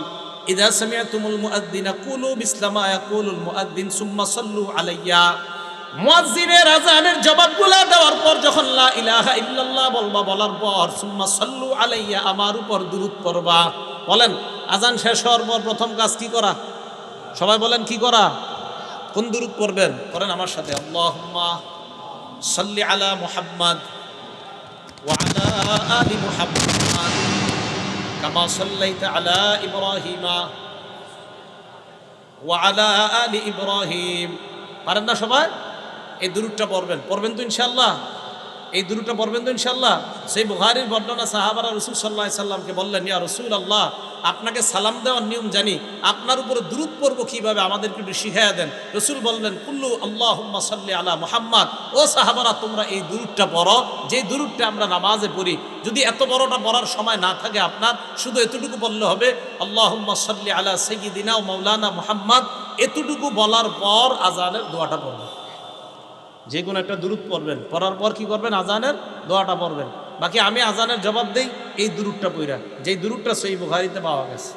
ইযা সামি'তুমুল মুআদ্দিনা কুলু মিসলা মা ইয়াকুলুল মুআদ্দিন সুম্মা সাল্লু আলাইয়া। মুয়াজ্জিনের আযানের জবাবগুলা দেওয়ার পর যখন লা ইলাহা ইল্লাল্লাহ বলবা, বলার পর সুম্মা সাল্লু আলাইয়া, আমার উপর দুরূদ পড়বা। বলেন আযান শেষ হওয়ার পর প্রথম কাজ কি করা? সবাই বলেন কি করা? কোন দুরূদ পড়বেন? করেন আমার সাথে, আল্লাহুম্মা সাল্লি আলা মুহাম্মাদ ওয়া আলা আলি মুহাম্মাদ কামা সাল্লাইতা আলা ইব্রাহিমা ওয়া আলা আলি ইব্রাহিম। পারেন না সবাই? এই দুরূদটা পড়বেন তো ইনশাআল্লাহ? এই দুরূদটা পড়বেন তো ইনশাআল্লাহ? সেই বুখারীর বর্ণনা, সাহাবারা রাসূল সাল্লাল্লাহু আলাইহি সাল্লামকে বললেন, ইয়া রাসূলুল্লাহ, আপনাকে সালাম দেওয়ার নিয়ম জানি, আপনার উপরে দুরূদ পড়ব কিভাবে, আমাদেরকে একটু শিখাইয়া দেন। রাসূল বললেন, কুল্লু আল্লাহুম্মা সাল্লি আলা মুহাম্মাদ। ও সাহাবারা, তোমরা এই দুরূদটা পড়ো, যে দুরূদটা আমরা নামাজে পড়ি। যদি এত বড়টা পড়ার সময় না থাকে আপনার, শুধু এতটুকু বললে হবে, আল্লাহুম্মা সাল্লি আলা সাইয়্যিদিনা ওয়া মাওলানা মুহাম্মাদ। এতটুকু বলার পর আযানের দোয়াটা পড়বেন। যে কোনো একটা দুরূদ পড়বেন, পড়ার পর কি করবেন? আযানের দোয়াটা পড়বেন। বাকি আমি আযানের জবাব দেই এই দুরূদটা পড়া, যেই দুরূদটা সহিহ বুখারীতে পাওয়া গেছে।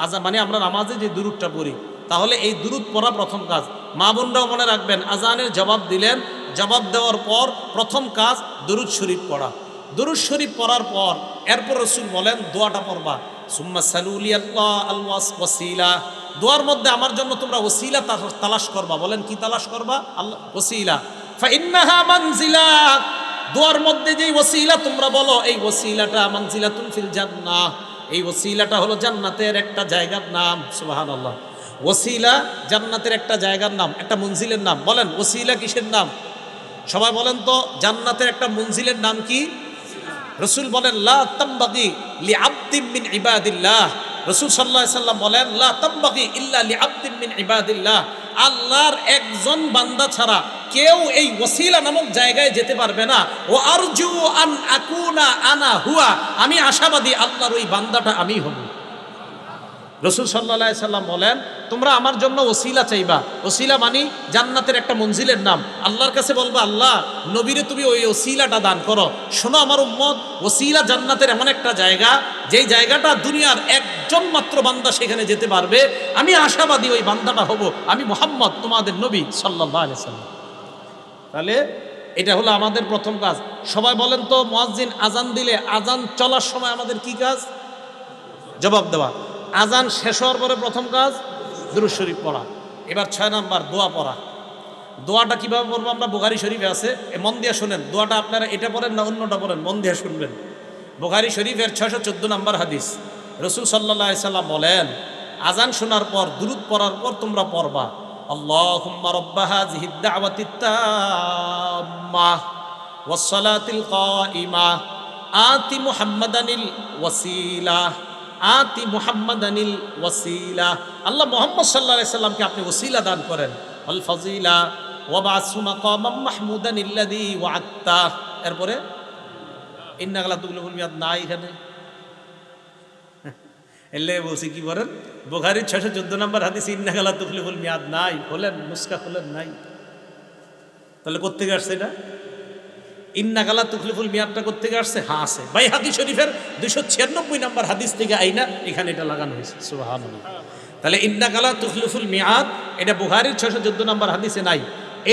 আযান মানে আমরা নামাজে যে দুরূদটা পড়ি, তাহলে এই দুরূদ পড়া প্রথম কাজ। মা বোনরাও মনে রাখবেন, আযানের জবাব দিলেন, জবাব দেওয়ার পর প্রথম কাজ দুরূদ শরীফ পড়া। দুরূদ শরীফ পড়ার পর এরপর রাসূল বলেন দোয়াটা পড়বা, সুম্মা সালুলি আল্লাহ আল ওয়াসিলা। দোয়ার মধ্যে আমার জন্য তোমরা ওসিলা তালাশ করবা। বলেন কি তালাশ করবা? আল্লাহ ওসিলা। ফাইন্নাহা মানজিলা, দোয়ার মধ্যে যেই ওসিলা তোমরা বলো, এই ওসিলাটা মানজিলাতুন ফিল জান্নাহ, এই ওসিলাটা হলো জান্নাতের একটা জায়গার নাম। সুবহানাল্লাহ। ওসিলা জান্নাতের একটা জায়গার নাম, একটা মঞ্জিলের নাম। বলেন ওসিলা কিসের নাম? সবাই বলেন তো, জান্নাতের একটা মঞ্জিলের নাম কি? রাসূল বলেন, লা তামবাগি লিআবদিন মিন ইবাদিল্লাহ। রাসূল সাল্লাল্লাহু আলাইহি সাল্লাম বলেন, লা তামবাগি ইল্লা লিআবদিন মিন ইবাদিল্লাহ। আল্লাহর একজন বান্দা ছাড়া কেউ এই ওসিলা নামক জায়গায় যেতে পারবে না। ও আরজু আন আকুনা আনা হুয়া, আমি আশাবাদী আল্লাহর ওই বান্দাটা আমি হব। রাসূল সাল্লাল্লাহু আলাইহি সাল্লাম বলেন, তোমরা আমার জন্য ওসিলা চাইবা। ওসিলা মানে জান্নাতের একটা মঞ্জিলের নাম। আল্লাহর কাছে বলবা, আল্লাহ নবীরে তুমি ওই ওসিলাটা দান করো। শোনো আমার উম্মত, ওসিলা জান্নাতের এমন একটা জায়গা, যেই জায়গাটা দুনিয়ার একজন মাত্র বান্দা সেখানে যেতে পারবে। আমি আশাবাদী ওই বান্দাটা হব আমি, মুহাম্মদ তোমাদের নবী সাল্লাল্লাহু আলাইহি সাল্লাম। তাহলে এটা হলো আমাদের প্রথম কাজ। সবাই বলেন তো, মুয়াজ্জিন আজান দিলে আজান চলার সময় আমাদের কি কাজ? জবাব দেওয়া। আজান শেষ হওয়ার পরে প্রথম কাজ দুরূদ শরীফ পড়া। এবার 6 নাম্বার দোয়া পড়া। দোয়াটা কিভাবে পড়বো? আমরা বুখারী শরীফে আছে, মন দিয়ে শুনেন। দোয়াটা আপনারা এটা পড়েন না অন্যটা পড়েন, মন দিয়ে শুনবেন। বুখারী শরীফের 614 নাম্বার হাদিস। রাসূল সাল্লাল্লাহু আলাইহি সাল্লাম বলেন, আজান শোনার পর দুরূদ পড়ার পর তোমরা পড়বা, আল্লাহুম্মা রাব্বা হাযিহিদ দাওয়াতিত তাম্মাহ ওয়াস সালাতিল কাইমাহ আতি মুহাম্মাদানিল ওয়াসিলা, আতি মুহাম্মাদানিল ওয়াসিলা। আল্লাহ মুহাম্মদ সাল্লাল্লাহু আলাইহি সাল্লামকে আপনি ওসিলা দান করেন। আল ফাজিলা ওয়া বাসু মাকামাম মাহমুদানিল্লাযী ওয়া'আদতা। এরপরে ইন্নাকা লা তুখলিফুল মিয়াদ নাই এখানে, এলে বলছি কি বলেন? বুখারীর 614 নম্বর হাদিস, ইন্নাকা লা তুখলিফুল মিয়াদ নাই। বলেন মুস্কা খুলেন নাই। তাহলে কোত্থেকে আসছে এটা? ইন্নাকা লা তুখলিফুল মিয়াদটা কোত্থেকে আসছে? হ্যাঁ আছে, বাইহাকী শরীফের 296 নম্বর হাদিস থেকে আইনা এখানে এটা লাগানো হয়েছে। সুবহানাল্লাহ। তাহলে ইন্নাকা লা তুখলিফুল মিয়াদ এটা বুখারীর 614 নম্বর হাদিসে নাই।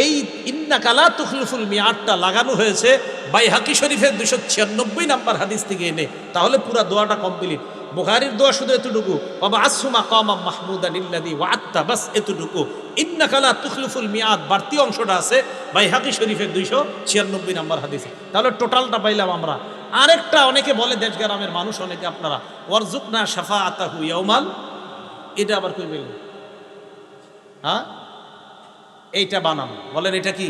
এই ইন্নাকা লা তুখলিফুল মিয়াদটা লাগানো হয়েছে বাইহাকী শরীফের 296 নম্বর হাদিস থেকে এনে। তাহলে পুরা দোয়াটা কমপ্লিট। বুখারীর দোয়া শুধু এতটুকু, বাবা আসু মাকামাম মাহমুদানিল্লাযী ওয়া'আদতা, বাস এতটুকু। ইন্নাকা লা তুখলিফুল মিয়াদ বাড়তি অংশটা আছে বাইহাকী শরীফের 296 নম্বর হাদিসে। তাহলে টোটালটা পাইলাম আমরা। আরেকটা অনেকে বলে, দেশ গ্রামের মানুষ অনেকে, আপনারা ওয়ারজুকনা শাফাআতাহু ইয়াউমাল, এটা আবার কই বললেন? হ্যাঁ, এইটা বানান। বলেন এটা কি?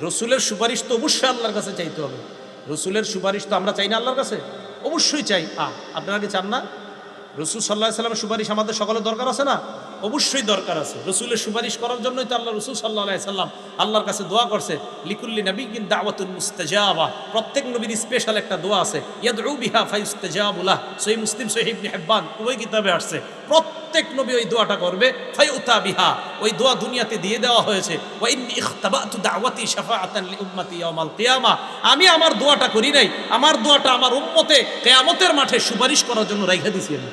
রসুলের সুপারিশ তো অবশ্যই আল্লাহর কাছে চাইতে হবে। রসুলের সুপারিশ তো আমরা চাই না আল্লাহর কাছে? অবশ্যই চাই। আপনারা কি চান না? রসুল সাল্লাল্লাহু আলাইহি সাল্লামের সুপারিশ আমাদের সকলের দরকার আছে না? অবশ্যই দরকার আছে। রসুলের সুপারিশ করার জন্যই তো আল্লাহ রসুল সাল্লাল্লাহু আলাইহি সাল্লাম আল্লাহর কাছে দোয়া করছে, লিকুল্লি নাবিয়্যিন দাওয়াতুন মুস্তাজাবা। প্রত্যেক নবীর স্পেশাল একটা দোয়া আছে, ইয়াদউ বিহা ফায়ুস্তাজাবু লাহ। সহিহ মুসলিম, সহিহ ইবনে হিব্বান উভয় কিতাবে আসছে। প্রত্যেক নবী ওই দোয়াটা করবে, ফায়ুতা বিহা, ওই দোয়া দুনিয়াতে দিয়ে দেওয়া হয়েছে। ওয়া ইন্নী ইখতাবাতু দাওয়াতি শাফাআতান লিউম্মতি ইয়াউমাল কিয়ামা। আমি আমার দোয়াটা করি নাই, আমার দোয়াটা আমার উম্মতে কিয়ামতের মাঠে সুপারিশ করার জন্য রাইখা দিছি আমি।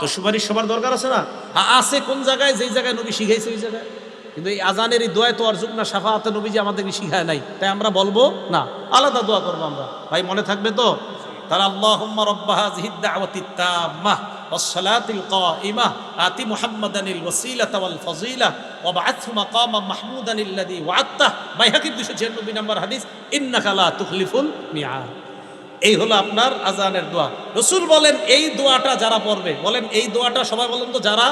তো তো সুপারিশ সবার দরকার আছে না? আছে কোন জায়গায়, যেই জায়গায় নবী শিখাইছে ওই জায়গায়। কিন্তু এই আজানের এই দোয়ায় তো অর্জুক না শাফাআতে নবীজি আমাদেরকে শিখায় নাই, তাই আমরা বলবো না, আলাদা দোয়া করবো আমরা। ভাই মনে থাকবে তো? তাহলে আল্লাহুম্মা রাব্বা হাযিহিদ দাওয়াতিত তাম্মাহ ওয়াস-সালাতিল কাইমাহ আতি মুহাম্মাদানিল ওয়াসিলাতা ওয়াল ফাযিলা ওয়া বা'আথহু মাকামান মাহমুদানিল্লাযী ওয়া'আদতাহ। বাইহাকী 296 নম্বর হাদিস, ইন্নাকা লা তুখলিফুল মিআদ। এই হলো আপনার আজানের দোয়া। রাসূল বলেন এই দোয়াটা যারা পড়বে, বলেন এই দোয়াটা সবাই বলেন তো, যারা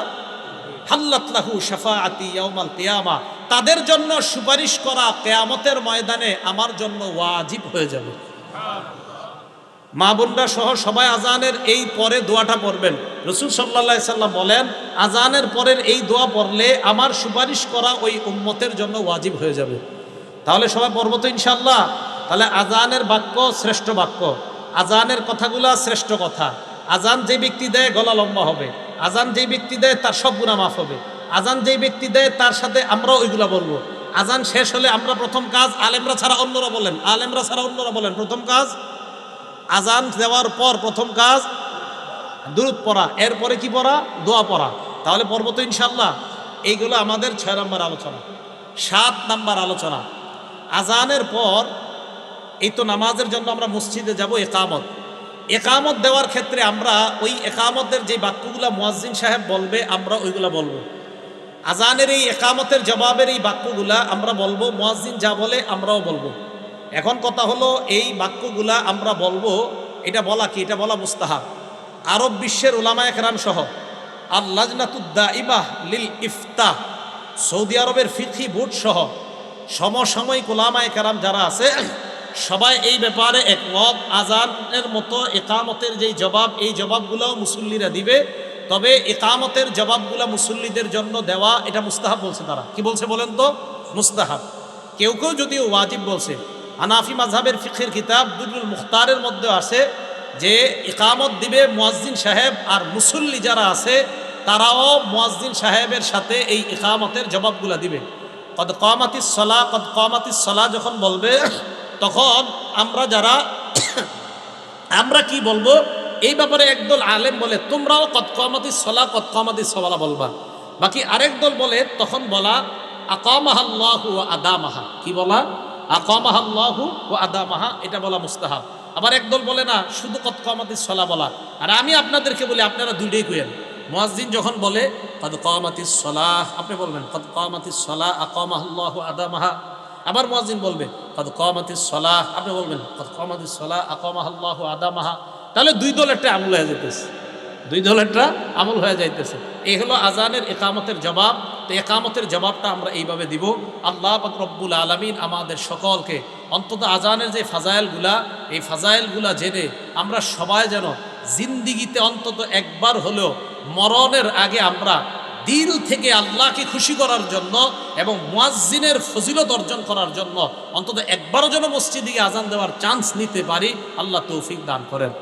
হাল্লাত লাহু শাফাআতি ইয়াউমাল কিয়ামা, তাদের জন্য সুপারিশ করা কিয়ামতের ময়দানে আমার জন্য ওয়াজিব হয়ে যাবে। মা বোনরা সহ সবাই আজানের এই পরে দোয়াটা পড়বেন। রাসূল সাল্লাল্লাহু আলাইহি সাল্লাম বলেন আজানের পরের এই দোয়া পড়লে আমার সুপারিশ করা ওই উম্মতের জন্য ওয়াজিব হয়ে যাবে। তাহলে সবাই পড়বো তো ইনশাআল্লাহ? তাহলে আজানের বাক্য শ্রেষ্ঠ বাক্য, আজানের কথাগুলা শ্রেষ্ঠ কথা। আজান যে ব্যক্তি দেয় গলা লম্বা হবে, আজান যেই ব্যক্তি দেয় তার সব গুনাহ মাফ হবে, আজান যেই ব্যক্তি দেয় তার সাথে আমরাও ওইগুলা বলবো। আজান শেষ হলে আমরা প্রথম কাজ, আলেমরা ছাড়া অন্যরা বলেন, আলেমরা ছাড়া অন্যরা বলেন, প্রথম কাজ আজান দেওয়ার পর প্রথম কাজ দুরূদ পড়া, এরপরে কি পড়া? দোয়া পড়া। তাহলে পড়বো তো ইনশাআল্লাহ? এইগুলো আমাদের 6 নম্বর আলোচনা। 7 নম্বর আলোচনা, আজানের পর এই তো নামাজের জন্য আমরা মসজিদে যাব, একামত। একামত দেওয়ার ক্ষেত্রে আমরা ওই একামতের যে বাক্যগুলো মুয়াজ্জিন সাহেব বলবে আমরা ওইগুলা বলবো। আজানের এই একামতের জবাবের এই বাক্যগুলা আমরা বলবো, মুয়াজ্জিন যা বলে আমরাও বলবো। এখন কথা হলো এই বাক্যগুলা আমরা বলবো, এটা বলা কি? এটা বলা মুস্তাহাব। আরব বিশ্বের উলামায়ে কেরাম সহ আল লাজনাতুদ দাইমাহ লিল ইফতাহ, সৌদি আরবের ফিকহি বোর্ড সহ সমসাময়িক উলামায়ে কেরাম যারা আছে সবাই এই ব্যাপারে একমত। আজানের মতো একামতের যেই জবাব, এই জবাবগুলোও মুসল্লিরা দিবে, তবে একামতের জবাবগুলো মুসল্লিদের জন্য দেওয়া এটা মুস্তাহাব বলছে তারা। কি বলছে বলেন তো? মুস্তাহাব। কেউ কেউ যদিও ওয়াজিব বলছে। হানাফি মাযহাবের ফিকহের কিতাব দুরুল মুখতারের মধ্যে আছে যে ইকামত দিবে মুয়াজ্জিন সাহেব, আর মুসল্লি যারা আছে তারাও মুয়াজ্জিন সাহেবের সাথে এই ইকামতের জবাবগুলো দিবে। কদ কামাতিস সালাহ, কদ কামাতিস সালাহ যখন বলবে তখন আমরা যারা আমরা কি বলবো এই ব্যাপারে একদল আলেম বলে তোমরাও কদ কামাতিস সালাহ কদ কামাতিস সালাহ বলবা। বাকি আরেক দল বলে তখন বলা আকামাহাল্লাহু ওয়া আদামাহা। কি বলা? আকামাহাল্লাহু ওয়া আদামাহা, এটা বলা মুস্তাহাব। আবার একদল বলে না, শুধু কদ কামাতিস সালাহ বলা। আর আমি আপনাদেরকে বলি আপনারা দুইটাই কইেন। মুয়াজ্জিন যখন বলে কদ কামাতিস সালাহ, আপনি বলবেন কদ কামাতিস সালাহ আকামাহাল্লাহু আদামাহা। আবার মুয়াজ্জিন বলবে কদ কামাতিস সালাহ, আপনি বলবেন কদ কামাতিস সালাহ আকামাহাল্লাহু আদামাহা। তাহলে দুই দলেরটা আমল হয়ে যাইতেছে, দুই দলেরটা আমল হয়ে যাইতেছে। এই হলো আজানের একামতের জবাব। তো একামতের জবাবটা আমরা এইভাবে দিব। আল্লাহ পাক রব্বুল আলামিন আমাদের সকলকে অন্তত আজানের যে ফাজাইলগুলা, এই ফাজাইলগুলা জেনে আমরা সবাই যেন জিন্দিগিতে অন্তত একবার হলেও মরণের আগে আমরা দিল থেকে আল্লাহকে খুশি করার জন্য এবং মুয়াজ্জিনের ফজিলত অর্জন করার জন্য অন্তত একবারও যেন মসজিদে আজান দেওয়ার চান্স নিতে পারি। আল্লাহ তৌফিক দান করেন।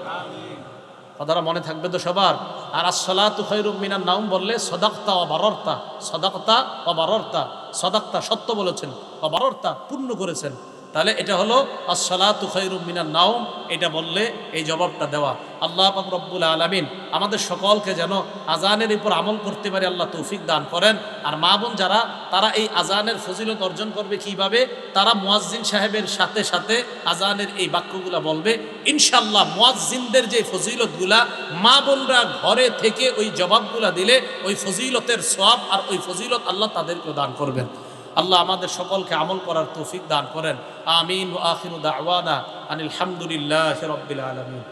কথাটা মনে থাকবে তো সবার? আর আসসালাতু খায়রুম মিনান নাওম বললে সদাকতা ওয়া বাররতা, সদাকতা ওয়া বাররতা, সদাকতা সত্য বলেছেন, ওয়া বাররতা পূর্ণ করেছেন। তাহলে এটা হলো আসসালাতু খায়রুম মিনান নাওম, এটা বললে এই জবাবটা দেওয়া। আল্লাহ পাক রব্বুল আলামিন আমাদের সকলকে যেন আজানের উপর আমল করতে পারে আল্লাহ তৌফিক দান করেন। আর মা বোন যারা, তারা এই আজানের ফজিলত অর্জন করবে কিভাবে? তারা মুয়াজ্জিন সাহেবের সাথে সাথে আজানের এই বাক্যগুলা বলবে। ইনশাআল্লাহ মুয়াজ্জিনদের যে ফজিলতগুলা মা বোনরা ঘরে থেকে ওই জবাবগুলা দিলে ওই ফজিলতের সওয়াব আর ওই ফজিলত আল্লাহ তাদেরকে দান করবেন। আল্লাহ আমাদের সকলকে আমল করার তৌফিক দান করেন। আমিন। ওয়া আখিরু দাওয়ানা আনিল হামদুলিল্লাহি রাব্বিল আলামিন।